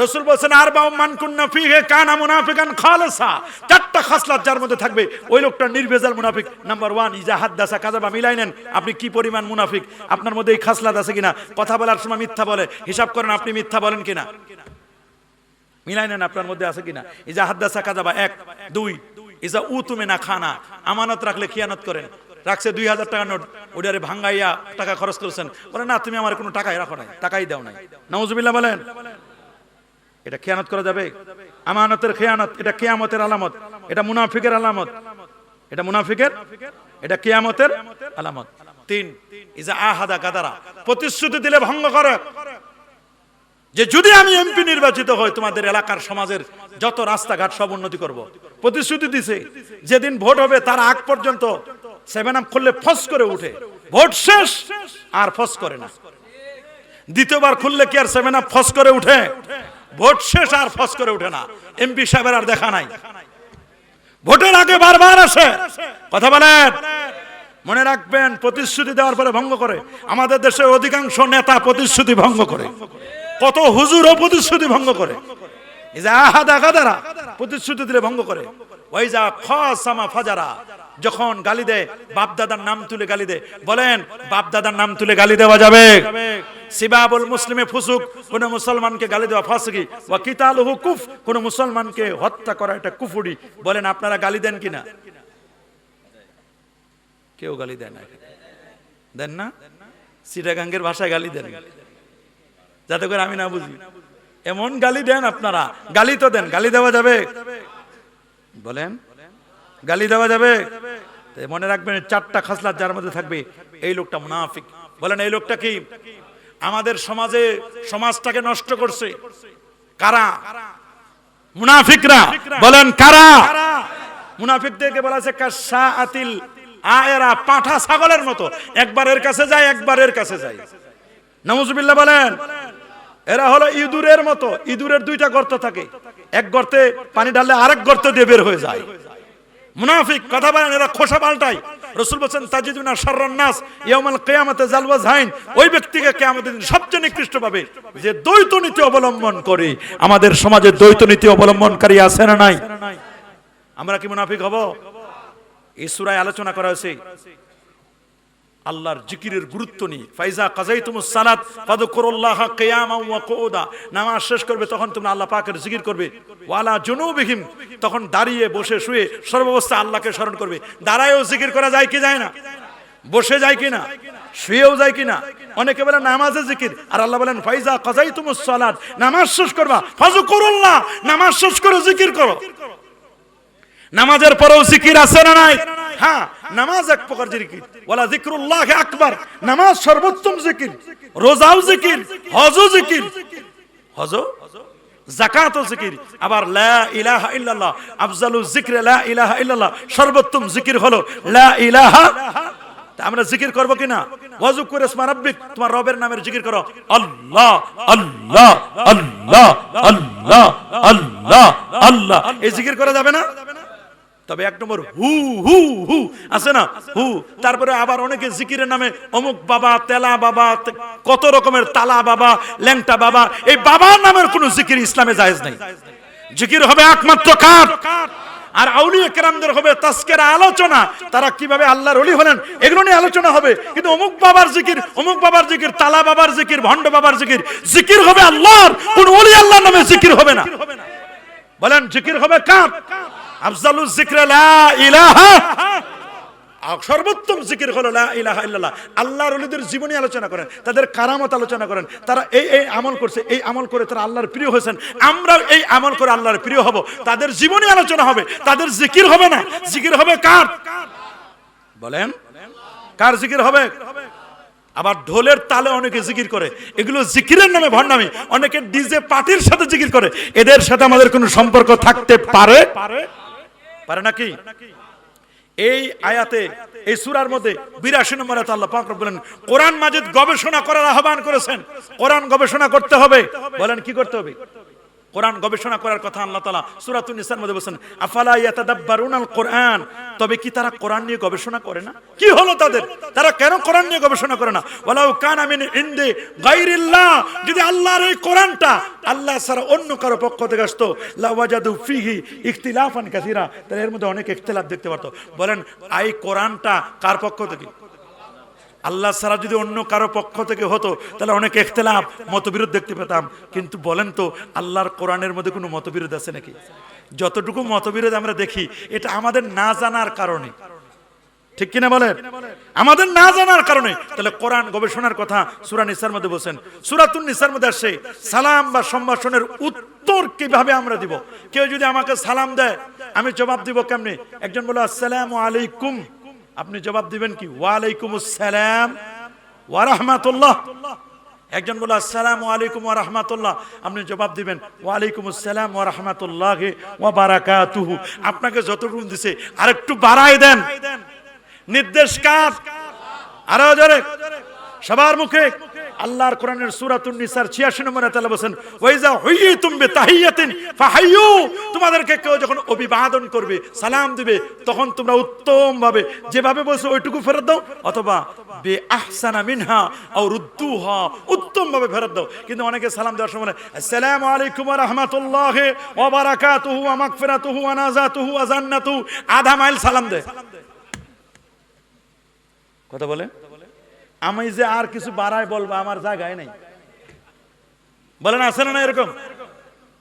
রাসূল বলেছেন আরবাউ মান কুন্না ফিহি কানা মুনাফিকান খালিসা। 4টা খাসলত যার মধ্যে থাকবে ওই লোকটা নির্ভেজাল মুনাফিক। নাম্বার 1 ইজা হাদাসা কাযাবা। মিলাই নেন আপনি কি পরিমাণ মুনাফিক, আপনার মধ্যে এই খাসলত আছে কিনা। কথা বলার সময় মিথ্যা বলে, হিসাব করেন আপনি মিথ্যা বলেন কিনা, মিলাই নেন আপনার মধ্যে আছে কিনা। ইজা হাদাসা কাযাবা 1। 2 ইজা উতুমিনা খানা। আমানত রাখলে খিয়ানত করেন। রাখছে 2000 টাকা নোট, ওটারে ভাঙাইয়া টাকা খরচ করেছেন, বলে না তুমি আমার কোনো টাকাই রাখো নাই, টাকাই দাও নাই। নাউজুবিল্লাহ বলেন। এটা খিয়ানত করা যাবে? আমানতের খিয়ানত, এটা কিয়ামতের আলামত, এটা মুনাফিকের আলামত, এটা মুনাফিকের, এটা কিয়ামতের আলামত। 3 ইজা আহাদা গাদারা। প্রতিশ্রুতি দিলে ভঙ্গ করে, যে যদি আমি এমপি নির্বাচিত হই তোমাদের এলাকার সমাজের যত রাস্তাঘাট সব উন্নতি করব। প্রতিশ্রুতি দিছে, যেদিন ভোট হবে তার আগ পর্যন্ত 7 আপ খুললে ফস করে উঠে, ভোট শেষ আর ফস করে না। দ্বিতীয়বার খুললে কি আর 7 আপ ফস করে উঠে? ভোট শেষ আর ফস করে উঠে না। এমপি সাহেবের আর দেখা নাই। ভোটের আগে বারবার আসে। কথা বলেন, মনে রাখবেন প্রতিশ্রুতি দেওয়ার পরে ভঙ্গ করে। আমাদের দেশের অধিকাংশ নেতা প্রতিশ্রুতি ভঙ্গ করে, কত হুজুরও প্রতিশ্রুতি ভঙ্গ করে। ইজা আহাদা গাদারা, প্রতিশ্রুতি দিলে ভঙ্গ করে। ওয়াইজা খাসামা ফাজারা, যখন গালি দেয় বাপ দাদার নাম তুলে গালি দেয়। বলেন বাপ দাদার নাম তুলে গালি দেওয়া যাবে? সিবাবুল মুসলিমে ফুসুক, কোন মুসলমানকে গালি দেওয়া ফাসিকি, ওয়া কিতালুহু কুফ, কোন মুসলমানকে হত্যা করা এটা কুফরি। বলেন আপনারা গালি দেন কিনা? কেউ গালি দেন না, দেন না? চিটাগাঙ্গের ভাষায় গালি দেন, যাতে করে আমি না বুঝি। এমন গালি দেন আপনারা। গালি তো দেন, গালি দেওয়া যাবে? বলেন গালি দেওয়া যাবে? মনে রাখবেন 4টা খাসলাত যার মধ্যে থাকবে এই লোকটা মুনাফিক। বলেন এই লোকটা কি? আমাদের সমাজে সমাজটাকে নষ্ট করছে কারা? মুনাফিকরা। বলেন কারা? মুনাফিকদেরকে বলা আছে কাশাআতিল আয়রা, পাঁঠা ছাগলের মতো, একবার এর কাছে যায় একবার এর কাছে যায়। নাউজুবিল্লাহ বলেন। এরা হলো ইঁদুরের মতো। ইঁদুরের 2টা গর্ত থাকে, এক গর্তে পানি ঢাললে আরেক গর্ত দিয়ে বের হয়ে যায়। মুনাফিক। কথা বলেন, এরা খোসা পাল্টায়। রাসূল বলেছেন তাজিদুনা শাররান নাস ইয়াউমাল কিয়ামাতে জালওয়াজহাইন। ওই ব্যক্তিকে কিয়ামতের দিন সবচেয়ে নিকৃষ্ট পাবে যে দ্বৈত নীতি অবলম্বন করে। আমাদের সমাজে দ্বৈত নীতি অবলম্বনকারী আছে না নাই? আমরা কি মুনাফিক হব? এই সূরায় আলোচনা করা হয়েছে। আল্লাহর জিকিরের গুরুত্ব নিয়ে, ফাইজা কাযাইতুমুস সালাত ফাযকুরুল্লাহা কিয়ামান ওয়া কুউদা, নামাজ শেষ করবে তখন তোমরা আল্লাহ পাকের জিকির করবে, ওয়ালা জুনুবিহিম, তখন দাঁড়িয়ে বসে শুয়ে সর্বাবস্থায় আল্লাহকে স্মরণ করবে। দাঁড়ায়ও জিকির করা যায় কি যায় না? বসে যায় কিনা? শুয়েও যায় কিনা? অনেকে বলে নামাজে জিকির, আর আল্লাহ বলেন ফাইজা কাযাইতুমুস সালাত, নামাজ শেষ করবা, ফাযকুরুল্লাহ, নামাজ শেষ করে জিকির করো। নামাজের পরেও জিকির আছে না নাই? হ্যাঁ, নামাজ এক প্রকার জিকির, ওয়ালা যিকরুল্লাহি আকবার, নামাজ সর্বোত্তম জিকির, রোজাও জিকির, হজও জিকির, হজ যাকাতও জিকির। আবার লা ইলাহা ইল্লাল্লাহ, আফজালু যিকরি লা ইলাহা ইল্লাল্লাহ, সর্বোত্তম জিকির হলো লা ইলাহা। আমরা জিকির করব কিনা? ওয়াজকুর ইসমা রাব্বিক, তোমার রবের নামের জিকির করো, আল্লাহ আল্লাহ আল্লাহ আল্লাহ আল্লাহ আল্লাহ, এই জিকির করা যাবে না? তবে এক নম্বর হু হু হু আছে না, হু। তারপরে আবার অনেকে জিকিরের নামে অমুক বাবা, তেলা বাবা, কত রকমের তালা বাবা, ল্যাংটা বাবা, এই বাবার নামের কোনো জিকির ইসলামে জায়েজ নাই। জিকির হবে একমাত্র কার? আর আউলিয়া কেরামদের হবে তাজকিরা, আলোচনা, তারা কিভাবে আল্লাহর ওলি হলেন এগুলো নিয়ে আলোচনা হবে। কিন্তু অমুক বাবার জিকির, অমুক বাবার জিকির, তালা বাবার জিকির, ভণ্ড বাবার জিকির, জিকির হবে আল্লাহর, কোন ওলি আল্লাহর নামে জিকির হবে না। বলেন জিকির হবে কার? আফজালুজ যিকরি লা ইলাহা, সর্বোত্তম জিকির হলো লা ইলাহা ইল্লাল্লাহ। আল্লাহর ওলিদের জীবনী আলোচনা করেন, তাদের কারামত আলোচনা করেন, তারা এই এই আমল করছে, এই আমল করে তারা আল্লাহর প্রিয় হয়েছেন, আমরা এই আমল করে আল্লাহর প্রিয় হব, তাদের জীবনী আলোচনা হবে, তাদের জিকির হবে না। জিকির হবে কার? বলেন কার জিকির হবে? আবার ঢোলের তালে অনেকে জিকির করে, এগুলো জিকিরের নামে ভণ্ডামি। অনেকে ডিজে পার্টির সাথে জিকির করে, এদের সাথে আমাদের কোনো সম্পর্ক থাকতে পারে পারে নাকি? এই আয়াতে, এই সূরার মধ্যে ৮২ নম্বর আয়াতে আল্লাহ পাক বলেন কোরআন মাজিদ গবেষণা করার আহ্বান করেছেন। কোরআন গবেষণা করতে হবে। বলেন কি করতে হবে? কোরআন গবেষণা করার কথা আল্লাহ তাআলা সূরাতুন নিসার মধ্যে বলেছেন, আফালা ইয়াতাদাব্বারুনাল কোরআন, তবে কি তারা কোরআন নিয়ে গবেষণা করে না? কি হলো তাদের? তারা কেন কোরআন নিয়ে গবেষণা করে না? ওয়ালাউ কানা মিন ইনদি গায়রিল্লাহ, যদি আল্লাহর এই কোরআনটা আল্লাহ ছাড়া অন্য কারো পক্ষ থেকে আসতো, লা ওয়াজাদু ফিহি ইখতিলাফান কাসীরা, তাহলে এর মধ্যে অনেক ইখতিলাফ দেখতে পারতো। বলেন এই কোরআনটা কার পক্ষ থেকে? আল্লাহ ছাড়া যদি অন্য কারো পক্ষ থেকে হতো তাহলে অনেক ইখতিলাফ, মতবিরোধ দেখতে পেতাম। কিন্তু বলেন তো আল্লাহর কোরআনের মধ্যে কোনো মতবিরোধ আছে নাকি? যতটুকু মতবিরোধ আমরা দেখি এটা আমাদের না জানার কারণে, ঠিক কিনা বলেন? আমাদের না জানার কারণে। তাহলে কোরআন গবেষণার কথা সূরা নিসার মধ্যে বলেন। সূরাতুন নিসার মধ্যে আসে সালাম বা সম্ভাষণের উত্তর কিভাবে আমরা দিব। কেউ যদি আমাকে সালাম দেয় আমি জবাব দিব কেমনে? একজন বলে আসসালামু আলাইকুম, আপনি জবাব দিবেন কি? ওয়া আলাইকুমুস সালাম ওয়া রাহমাতুল্লাহ। একজন বলে আসসালামু আলাইকুম ওয়া রাহমাতুল্লাহ, আপনি জবাব দিবেন ওয়া আলাইকুমুস সালাম ওয়া রাহমাতুল্লাহি ওয়া বারাকাতুহু। আপনাকে যতটুকু দিছে আরেকটু বাড়ায় দেন। নির্দেশ কার? আরো জোরে সবার মুখে। আল্লাহর কোরআনের সূরাতুন নিসার ৮৬ নম্বর আয়াতে আল্লাহ বলেন, ওয়াইজা হুইয়িতুম বিতাহিয়াতিন ফাহাইয়ু, তোমাদেরকে কেউ যখন অভিবাদন করবে, সালাম দিবে, তখন তোমরা উত্তম ভাবে যেভাবে বলছো ওইটুকু ফেরত দাও, অথবা বে আহসানা মিনহা আও রুদ্দুহা, উত্তম ভাবে ফেরত দাও। কিন্তু অনেকে সালাম দেওয়ার সময় আসসালামু আলাইকুম ওয়া রাহমাতুল্লাহি ওয়া বারাকাতুহু ওয়া মাগফিরাতুহু ওয়া নাজাতুহু ওয়া জান্নাতুহু, আধা মাইল সালাম দেয়। কথা বলে আমি যে আর কিছু বাড়ায় বলবো আমার জায়গায় নাই। বলেন আছে না এরকম?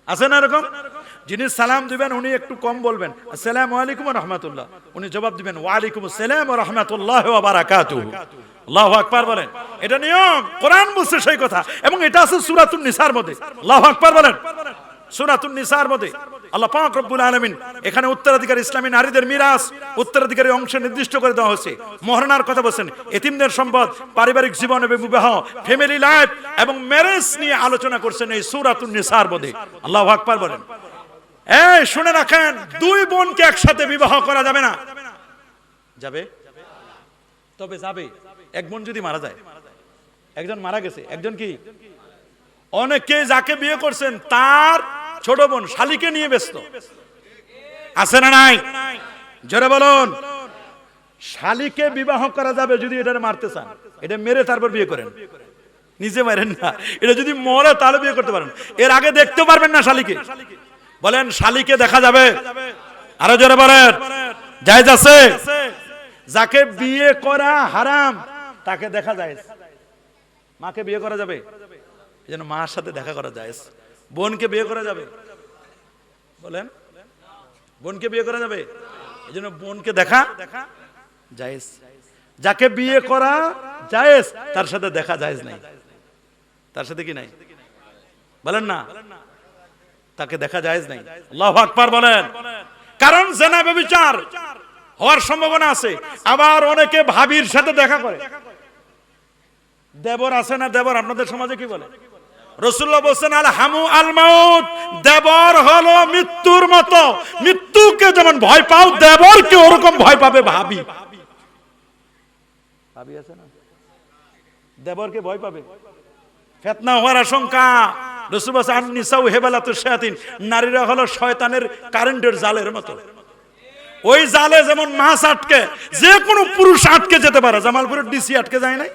আছে না এরকম? যিনি সালাম দিবেন উনি একটু কম বলবেন, আসসালামু আলাইকুম ওয়া রাহমাতুল্লাহ, উনি জবাব দিবেন ওয়া আলাইকুমুস সালাম ওয়া রাহমাতুল্লাহি ওয়া বারাকাতুহু। আল্লাহু আকবার বলেন। এটা নিয়ম, কোরআন বলছে সেই কথা, এবং এটা আছে সূরাতুন নিসার মধ্যে। আল্লাহু আকবার বলেন। সূরাতুন নিসার মধ্যে আল্লাহ পাক রব্বুল আলামিন এখানে উত্তরাধিকার, ইসলামী নারীদের মিরাস, উত্তরাধিকারী অংশ নির্দিষ্ট করে দেওয়া হয়েছে। মহরনার কথা বলেন, এতিমদের সম্পদ, পারিবারিক জীবন এবং বিবাহ, ফ্যামিলি লাইফ এবং ম্যারেজ নিয়ে আলোচনা করছেন এই সূরাতুন নিসার মধ্যে। আল্লাহু আকবার বলেন। এই শুনে রাখেন, দুই বোনকে একসাথে বিবাহ করা যাবে না। যাবে? তবে যাবে এক বোন যদি মারা যায়। একজন মারা গেছে, একজন কি? অনেকে যাকে বিয়ে করছেন তার ছোট বোন শালিকে নিয়ে ব্যস্ত। আছে না নাই? জোরে বলুন। শালিকে বিবাহ করা যাবে যদি এটা মারতে চান, এটা মেরে তারপর বিয়ে করেন, নিজে মারেন না। এটা যদি মরে তাহলে বিয়ে করতে পারেন, এর আগে দেখতে পারবেন না শালিকে। বলেন শালিকে দেখা যাবে? আরো জোরে বলেন। জায়েজ আছে? যাকে বিয়ে করা হারাম তাকে দেখা যায়। মাকে বিয়ে করা যাবে, এই জন্য মার সাথে দেখা করা যায়। বোনকে বিয়ে করা যাবে, বলেন বোনকে বিয়ে করা যাবে, এই জন্য বোনকে দেখা জায়েজ। যাকে বিয়ে করা জায়েজ তার সাথে দেখা জায়েজ নাই, তার সাথে কি নাই বলেন না, তাকে দেখা জায়েজ নাই। আল্লাহু আকবার বলেন। কারণ জিনা ব্যভিচার হওয়ার সম্ভাবনা আছে। আবার অনেকে ভাবির সাথে দেখা করে। দেবর আছে না, দেবর আপনাদের সমাজে কি বলে? রাসূলুল্লাহ বলেন আল হামু আল মাউত, দেবর হলো মৃত্যুর মতো। মৃত্যুকে যেমন ভয় পাও, দেবরকে ওরকম ভয় পাবে ভাবি। ভাবি আছে না, দেবরকে ভয় পাবে। ফিতনা হওয়ার আশঙ্কা। রাসূল বলেন আন নিসাউ হেবালাতুশ শায়াতিন, নারীরা হলো শয়তানের কারেন্টের জালের মতো। ওই জালে যেমন মাছ আটকে, যে কোনো পুরুষ আটকে যেতে পারে। জামালপুরের ডিসি আটকে যায় নাই?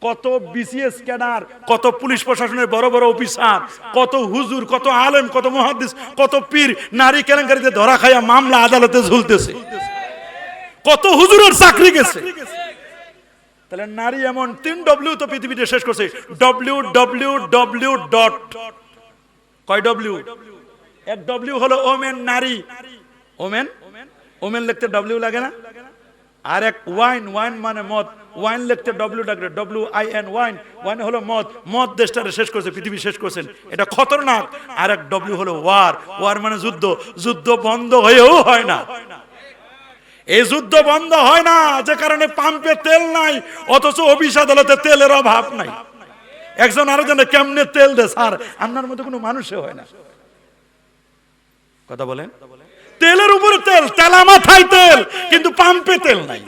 কত বিসিএস ক্যাডার, কত পুলিশ প্রশাসনের বড় বড় অফিসার, কত হুজুর, কত আলেম, কত মুহাদ্দিস, কত পীর নারী কেলেঙ্কারিতে ধরা খাইয়া মামলা আদালতে ঝুলতেছে। কত হুজুরের চাকরি গেছে। তাহলে নারী এমন 3W তো পৃথিবীতে শেষ করছে। www. কয় ডব্লিউ? এক ডব্লিউ হলো ওমেন, নারী। ওমেন, ওমেন লিখতে ডব্লিউ লাগে না? আর এক ওয়াইন, ওয়াইন মানে মদ, ওয়াইন লিখতে ডব্লিউ লাগে, WIN, ওয়াইন। ওয়াইন হলো মদ, মদ দেশটারে শেষ করছে, পৃথিবী শেষ করছেন, এটা খতরনাক। আর এক ডব্লিউ হলো ওয়ার, ওয়ার মানে যুদ্ধ। যুদ্ধ বন্ধ হয়েও হয় না। এই যুদ্ধ বন্ধ হয় না, যে কারণে পাম্পে তেল নাই, অথচ অফিস আদালতে তেলের অভাব নাই। একজন আরেকজনে কেমনে তেল দে স্যার, আপনার মধ্যে কোনো মানুষে হয় না। কথা বলেন, তেলের উপরে তেল, তেলা মাথায় তেল, কিন্তু পাম্পে তেল নাই।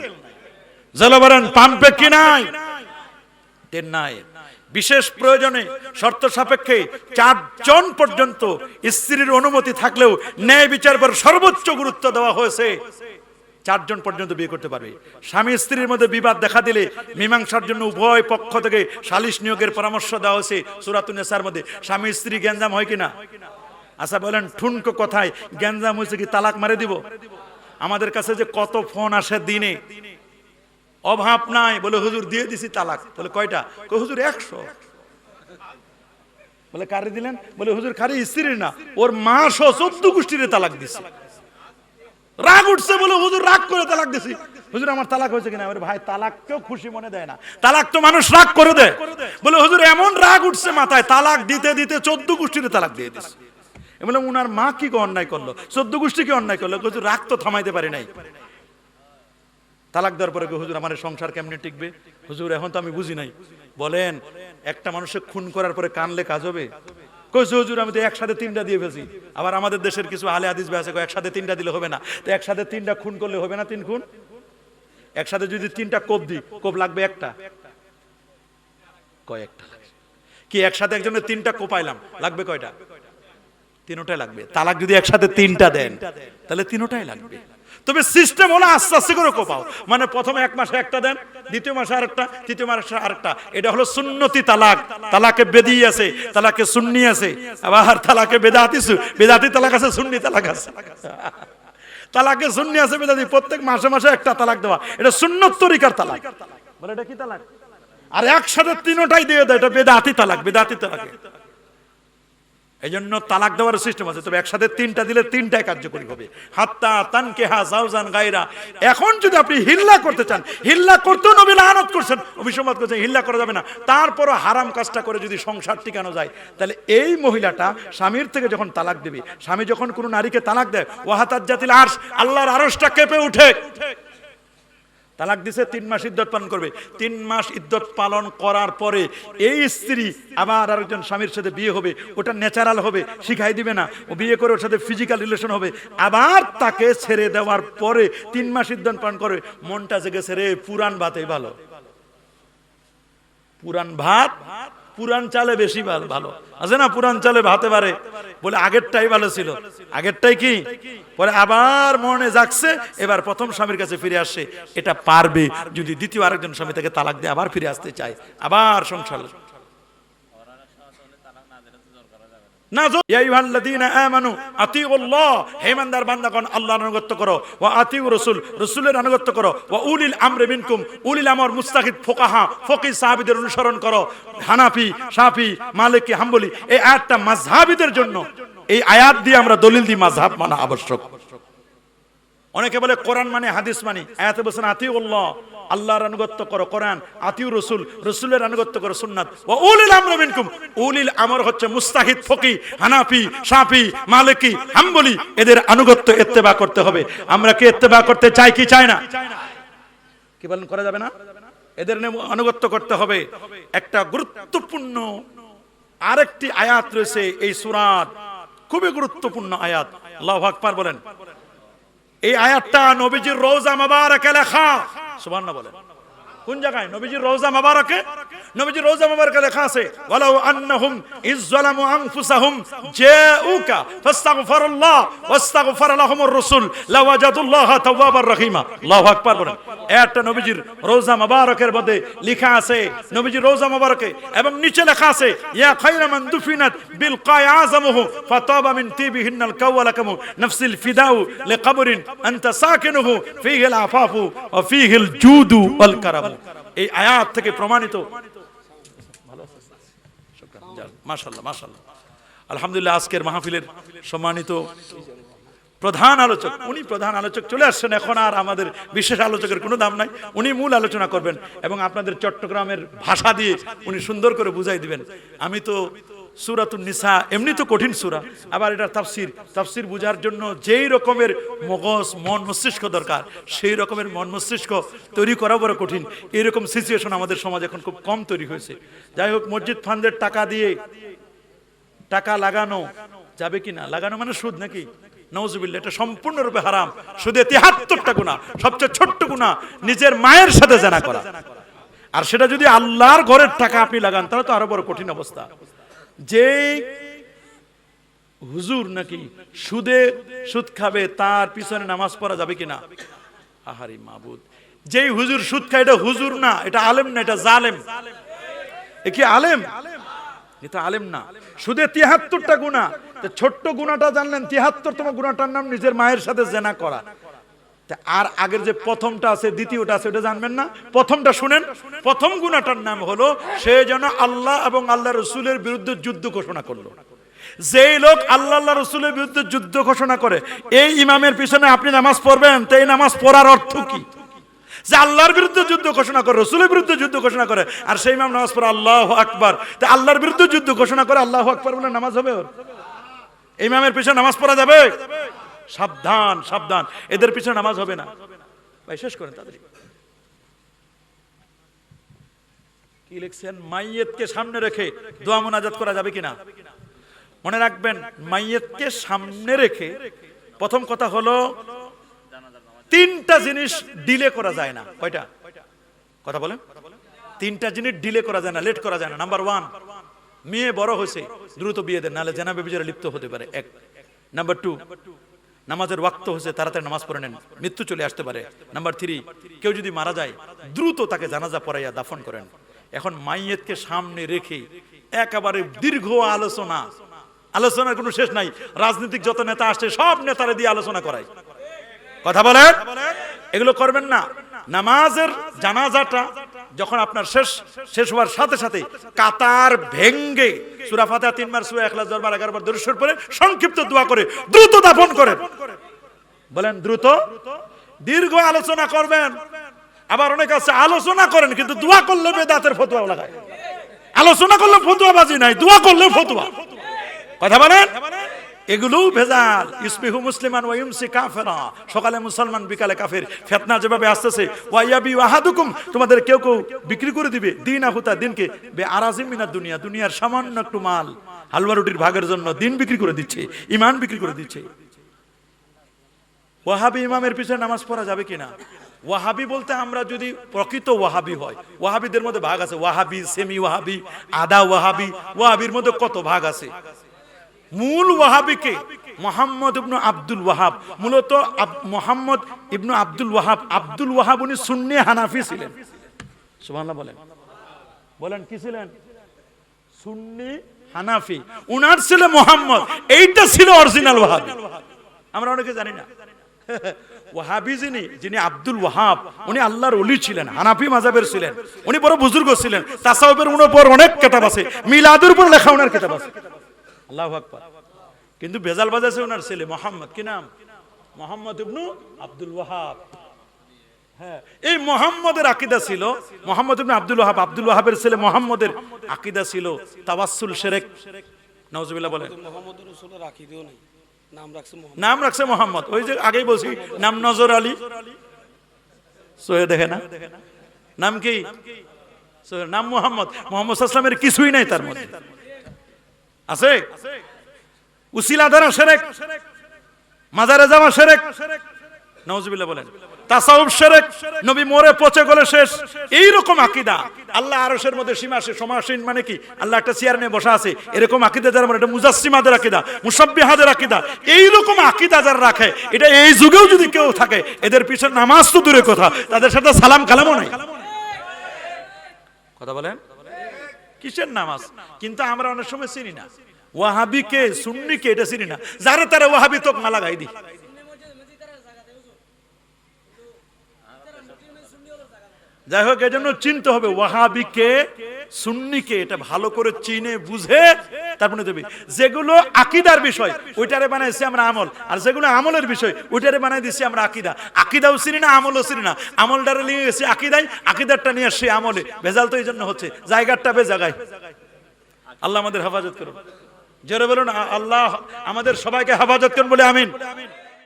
জলবরণ পাম্পে কি নাই? তেল নাই। বিশেষ প্রয়োজনে শর্ত সাপেক্ষে 4 জন পর্যন্ত স্ত্রীর অনুমতি থাকলেও ন্যায় বিচার পর সর্বোচ্চ গুরুত্ব দেওয়া হয়েছে। 4 জন পর্যন্ত বিয়ে করতে পারবে। স্বামী স্ত্রীর মধ্যে বিবাদ দেখা দিলে মীমাংসার জন্য উভয় পক্ষ থেকে সালিশ নিয়োগের পরামর্শ দেওয়া হয়েছে সূরাতুন নিসার মধ্যে। স্বামী স্ত্রী গ্যাঞ্জাম হয় কিনা? আচ্ছা বলেন, ঠুনকো কথায় গ্যাঞ্জাম হয়েছে কি তালাক মারে দিব? আমাদের কাছে যে কত ফোন আসে দিনে, অভাব নাই, বলে হুজুর দিয়ে দিছি তালাক। বলে কয়টা? হুজুর 100। বলে কারে দিলেন? বলে হুজুর খালি স্ত্রীর না, ওর মা সহ 14 গোষ্ঠীর তালাক দিছে। রাগ উঠছে, বলে হুজুর রাগ করে তালাক দিছি। হুজুর আমার তালাক হয়েছে কিনা? ভাই তালাক কেউ খুশি মনে দেয় না, তালাক তো মানুষ রাগ করে দেয়। বলে হুজুর এমন রাগ উঠছে মাথায়, তালাক দিতে দিতে 14 গোষ্ঠীর তালাক দিয়ে দিছে। বলে উনার মা কি অন্যায় করলো, 14 গোষ্ঠী কি অন্যায় করলো? হুজুর রাগ তো থামাইতে পারি নাই। তালাক দেওয়ার পরে হুজুর আমার সংসার কেমনে টিকবে? হুজুর এখন তো আমি বুঝি নাই। বলেন একটা মানুষের খুন করার পরে কানলে কাজ হবে? কইছে হুজুর আমি তো একসাথে 3টা দিয়ে ফেলছি। আবার আমাদের দেশের কিছু আলে হাদিস আছে একসাথে 3টা দিলে হবে না, তো একসাথে 3টা খুন করলে হবে না? 3 খুন একসাথে যদি 3টা কোপ দিই, কোপ লাগবে একটা, কয়েকটা কি? একসাথে একজনের 3টা কোপাইলাম, লাগবে কয়টা? 3টাই লাগবে। তালাক যদি একসাথে 3টা দেন তাহলে 3টাই লাগবে। তবে সিস্টেম হলো আস্তে আস্তে করে কোপাও। মানে প্রথমে 1 মাসে একটা দেন, দ্বিতীয় মাসে আরেকটা, তৃতীয় মাসে আরেকটা। এটা হলো সুন্নতি তালাক। তালাকে বেদি আছে, তালাকে সুন্নি আছে, আবার তালাকে বেদাতি তালাক আছে, সুন্নি তালাক আছে। তালাকে সুন্নি আছে, বেদাতি। প্রত্যেক মাসে মাসে একটা তালাক দেওয়া, এটা সুন্নত তরিকার তালাক। বলে এটা কি তালাক? আর একসাথে 3টাই দিয়ে দেয়, এটা বেদাতি তালাক। বেদাতি তালাক। এই জন্য তালাক দেওয়ার সিস্টেম আছে, তবে একসাথে 3টা দিলে 3টাই কার্যকরী হবে। হাত্তা তানকিহা যাওজান গায়রা। এখন যদি আপনি হিল্লা করতে চান, হিল্লা করতেও নবী লানত করছেন, অভিসম্বাদ করছেন, হিল্লা করা যাবে না। তারপরও হারাম কাজটা করে যদি সংসার টিকানো যায়, তাহলে এই মহিলাটা স্বামীর থেকে যখন তালাক দেবে, স্বামী যখন কোনো নারীকে তালাক দেয়, ওয়াহাতাজ্জাতিল আরশ, আল্লাহর আরশটা কেঁপে উঠে। তালাক দিছে, 3 মাস ইদ্যত পালন করবে। 3 মাস ইদ্যত পালন করার পরে এই স্ত্রী আবার আরেকজন স্বামীর সাথে বিয়ে হবে, ওটা ন্যাচারাল হবে, শিখাই দিবে না। ও বিয়ে করে ওর সাথে ফিজিক্যাল রিলেশন হবে, আবার তাকে ছেড়ে দেওয়ার পরে 3 মাস ইদ্যত পালন করে মনটা জেগেছে রে, পুরান ভাতই ভালো। পুরান ভাত, পুরান চালে বেশি ভালো আছে না? পুরান চালে ভাতে পারে, বলে আগেরটাই ভালো ছিল। আগেরটাই কি? পরে আবার মনে জাগছে, এবার প্রথম স্বামীর কাছে ফিরে আসছে। এটা পারবে যদি দ্বিতীয় আরেকজন স্বামী তাকে তালাক দিয়ে আবার ফিরে আসতে চায়, আবার সংসার। না ইয়া আইয়ুহাল্লাযীনা আমানু আতিউল্লাহ, হে ইমানদার বান্দাগণ আল্লাহর আনুগত্য করো, ওয়া আতিউ রাসূল, রাসূলের আনুগত্য করো, ওয়া উলিল আমরি মিনকুম, উলিল আমর মুস্তাহিদ ফুকাহা ফকিহ সাহাবীদের অনুসরণ করো। হানাফি, শাফি, মালিকি, হাম্বলি, এই আয়াতটা মাযহাবিদের জন্য। এই আয়াত দিয়ে আমরা দলিল দিই মাযহাব মানা আবশ্যক। অনেকে বলে কোরআন মানে হাদিস মানে, আয়াতে বলেছেন আতিউল্লাহ, আল্লাহর আনুগত্য করো কোরআন, আতিউ রাসূল, রাসূলের আনুগত্য করো সুন্নাত, ওয়া উলিল আমরি মিনকুম, উলিল আমর হচ্ছে মুস্তাহিদ ফকিহ, হানাফি, শাফি, মালিকি, হাম্বলি, এদের আনুগত্য ইত্তেবা করতে হবে। আমরা কি ইত্তেবা করতে চাই কি চাই না? কি বলেন, করা যাবে না? এদের আনুগত্য করতে হবে। একটা গুরুত্বপূর্ণ আরেকটি আয়াত রয়েছে এই সূরার, খুবই গুরুত্বপূর্ণ আয়াত। আল্লাহু আকবার বলেন। এই আয়াতটা নবীজির রওজা মুবারাকে লেখা। সুবহানাল্লাহ বলেন। কোন জায়গায়? নবীজির রওজা মুবারাকে। নবীজির রওজা মুবারাকে লেখা আছে ওয়ালাউ আন্নাহুম ইযযালামু আনফুসাহুম জাউকা ফাস্তাগফিরুল্লাহ ওয়াস্তাগফার লাহুমুর রাসূল লাওয়াজাদুল্লাহা তাওয়াবার রহিমা। আল্লাহু আকবার বলেন। একটা নবীজির রওজা মুবারাকের মধ্যে লেখা আছে, নবীজির রওজা মুবারাকে, এবং নিচে লেখা আছে ইয়া খায়রা মান দুফিনাত বিল কায়াযামুহু ফাতাবা মিন তিবিহিন্নাল কাওয়ালাকামু নাফসিল ফিদাউ লিকবরিন আনতা সাকিনুহু ফীহিল আফাফু ওয়া ফীহিল জুদু ওয়াল কারাম। এই আয়াত থেকে প্রমাণিত। মাশাআল্লাহ মাশাআল্লাহ, আলহামদুলিল্লাহ। আজকের মাহফিলের সম্মানিত প্রধান আলোচক, উনি প্রধান আলোচক চলে আসছেন। এখন আর আমাদের বিশেষ আলোচকের কোনো দাম নাই, উনি মূল আলোচনা করবেন এবং আপনাদের চট্টগ্রামের ভাষা দিয়ে উনি সুন্দর করে বুঝাই দিবেন। আমি তো সূরাতুন নিসা এমনি তো কঠিন সূরা, আবার এটা তাফসীর বোঝার জন্য যেই রকমের মগজ মন মস্তিষ্ক দরকার, সেই রকমের মন মস্তিষ্ক তৈরি করা বড় কঠিন। এরকম সিচুয়েশন আমাদের সমাজ এখন খুব কম তৈরি হয়েছে। যাই হোক, মসজিদ ফান্ডের টাকা দিয়ে টাকা লাগানো যাবে কিনা? লাগানো মানে সুদ নাকি? নাউজুবিল্লাহ, এটা সম্পূর্ণরূপে হারাম। সুদে ৭৩টা গুনাহ, সবচেয়ে ছোট্ট গুনাহ নিজের মায়ের সাথে জিনা করা। আর সেটা যদি আল্লাহর ঘরের টাকা আপনি লাগান তাহলে তো আরো বড় কঠিন অবস্থা। যে হুজুর নাকি সুদ খাবে তার পিছনে নামাজ পড়া যাবে কিনা? আহারি মাবুদ, যেই হুজুর সুদ খায় এটা হুজুর না, এটা আলেম না, এটা জালেম। এ কি আলেম? এটা আলেম না। সুদে ৭৩টা গুনাহ, ছোট্ট গুনাহটা জানলেন, ৭৩তম গুনাহটার নাম নিজের মায়ের সাথে জিনা করা। আর আগের যে প্রথমটা আছে দ্বিতীয়টা আছে ওটা জানবেন না? প্রথমটা শুনেন। প্রথম গুনাহটার নাম হলো সে যেন আল্লাহ এবং আল্লাহ রাসূলের বিরুদ্ধে যুদ্ধ ঘোষণা করলো। যেই লোক আল্লাহ আল্লাহ রাসূলের বিরুদ্ধে যুদ্ধ ঘোষণা করে, এই ইমামের পিছনে আপনি নামাজ পড়বেন, তো এই নামাজ পড়ার অর্থ কি? যে আল্লাহর বিরুদ্ধে যুদ্ধ ঘোষণা করে, রাসূলের বিরুদ্ধে যুদ্ধ ঘোষণা করে, আর সেই ইমাম নামাজ পড়ে আল্লাহু আকবার। তো আল্লাহর বিরুদ্ধে যুদ্ধ ঘোষণা করে আল্লাহু আকবার বলে নামাজ হবে? ইমামের পিছনে নামাজ পড়া যাবে? সাবধান সাবধান, এদের পিছনে নামাজ হবে না। ভাই শেষ করেন তাড়াতাড়ি। কি লিখছেন? মাইয়িতকে সামনে রেখে দোয়া মুনাজাত করা যাবে কিনা? মনে রাখবেন, মাইয়িতকে সামনে রেখে প্রথম কথা হলো 3টা জিনিস ডিলে করা যায় না। কয়টা? কথা বলেন। 3টা জিনিস ডিলে করা যায় না, লেট করা যায় না। নাম্বার 1, মেয়ে বড় হয়েছে, দ্রুত বিয়ে দেন, নাহলে জেনা ব্যভিচারে লিপ্ত হতে পারে। 1। নাম্বার 2, নামাজের ওয়াক্ত হয়েছে, তাড়াতাড়ি নামাজ পড়ে নেন, মৃত্যু চলে আসতে পারে। নাম্বার 3, কেউ যদি মারা যায় দ্রুত তাকে জানাজা পড়াইয়া দাফন করেন। এখন মাইয়িতকে সামনে রেখে একেবারে দীর্ঘ আলোচনার কোনো শেষ নাই। রাজনৈতিক যত নেতা আসছে সব নেতারে দিয়ে আলোচনা করায়। কথা বলেন, এগুলো করবেন না। নামাজের জানাজাটা যখন আপনার শেষ হওয়ার সাথে সাথে কাতার ভেঙ্গে সূরা ফাতিহা 3 বার, সূরা ইখলাস 10 বার, 11 বার দরুদ শরীফ পড়ে সংক্ষিপ্ত দোয়া করে দ্রুত দাফন করেন। বলেন দ্রুত। দীর্ঘ আলোচনা করবেন। আবার অনেক আছে আলোচনা করেন কিন্তু দোয়া করলে বেদাতের ফতোয়া লাগায়। আলোচনা করলে ফতোয়াবাজি নাই, দোয়া করলে ফতোয়া। কথা বলেন, এগুলোও ভেজাল। ইসবিহু মুসলিমান ওয়া ইউমসি কাফিরা, সকালে মুসলমান বিকালে কাফের। ফিতনা যেভাবে আসতেছে, ওয়া ইয়াবি আহাদুকুম, তোমাদের কেউ কেউ বিক্রি করে দিবে দিনাহু, তা দিনকে, বে আরাজিম মিনাদ দুনিয়া, দুনিয়ার সামান্য একটু মাল, হালুয়া রুটির ভাগের জন্য দিন বিক্রি করে দিচ্ছে, ঈমান বিক্রি করে দিচ্ছে। ওয়াহাবি ইমামের পিছনে নামাজ পড়া যাবে কিনা? ওয়াহাবি বলতে আমরা যদি প্রকৃত ওয়াহাবি হয়, ওয়াহাবিদের মধ্যে ভাগ আছে, ওয়াহাবি, সেমি ওয়াহাবি, আদা ওয়াহাবি। ওয়াহাবির মধ্যে কত ভাগ আছে? মূল ওয়াহাবিকে মুহাম্মদ ইবনে আব্দুল ওয়াহাব, মূলত মুহাম্মদ ইবনে আব্দুল ওয়াহাব। আব্দুল ওয়াহাব উনি সুন্নি হানাফি ছিলেন। সুবহানাল্লাহ বলেন। বলেন কি ছিলেন? সুন্নি হানাফি, উনার ছেলে মোহাম্মদ, এইটা ছিল অরিজিনাল ওয়াহাবি। আমরা অনেকে জানি না। ওয়াহাবি যিনি আব্দুল ওয়াহাব, উনি আল্লাহর ওলি ছিলেন, হানাফি মাযহাবের ছিলেন, উনি বড় বুজুর্গ ছিলেন। তাসাউফের উপর অনেক কিতাব আছে, মিলাদের উপর লেখা ওনার কিতাব আছে। আল্লাহু আকবার। কিন্তু বেজাল বাজাছে ওনার ছেলে মোহাম্মদ, কি নাম? মোহাম্মদ ইবনু আব্দুল ওয়াহাব। হ্যাঁ, এই মোহাম্মদের আকীদা ছিল, মোহাম্মদ ইবনে আব্দুল ওয়াহাব, আব্দুল ওয়াহাবের ছেলে মোহাম্মদের আকীদা ছিল তাওয়াসসুল শিরক। নাউজুবিল্লাহ বলেন। মুহাম্মদুর রাসূলের আকীদাও নেই, নাম রাখছে মোহাম্মদ। ওই যে আগেই বলছি, নাম নজর আলী, সোহে দেখে না, নাম কি? নাম মোহাম্মদ। মোহাম্মদ সাল্লাল্লাহু আলাইহি ওয়াসাল্লামের কিছুই নাই তার মধ্যে। আছে উসিলা দ্বারা শিরক, মাজারে যাওয়া শিরক, নাউজুবিল্লাহ বলেন। তাসাউফ শিরক, নবী মরে পচে গলে শেষ, এই রকম আকীদা। আল্লাহ আরশের মধ্যে সমাসীন মানে কি? আল্লাহ একটা চেয়ার নিয়ে বসা আছে, এরকম আকীদা যারা মানে, এটা মুজাসসিমাদের আকীদা, মুশাব্বিহাদের আকীদা। এই রকম আকীদা যারা রাখে, এটা এই যুগেও যদি কেউ থাকে, এদের পিছনে নামাজ তো দূরের কথা, তাদের সাথে সালাম কালামও নাই। কথা বলেন, কিসের নামাজ? কিন্তু আমরা অনেক সময় চিনি না ওয়াহাবিকে, সুন্নিকে, এটা চিনি না। যারা তারা ওয়াহাবি তোক না লাগাই দি। যাই হোক, এজন্য চিনতে হবে ওয়াহাবিকে, সুন্নিকে, এটা ভালো করে চিনে বুঝে তারপরে দেবে। যেগুলো আকীদার বিষয় ওইটারে বানাইছি আমরা আমল, আর যেগুলো আমলের বিষয় ওইটারে বানাই দিছি আমরা আকীদা। আকীদাও চিনি না, আমলও চিনি না। আমলটারে নিয়ে গেছি আকীদায়, আকীদারটা নিয়ে আসছি আমলে। ভেজাল তো এই জন্য হচ্ছে, জায়গাটা বেজাগায়। আল্লাহ আমাদের হেফাজত করুন। জোরে বলুন, আল্লাহ আমাদের সবাইকে হেফাজত করুন বলে আমিন।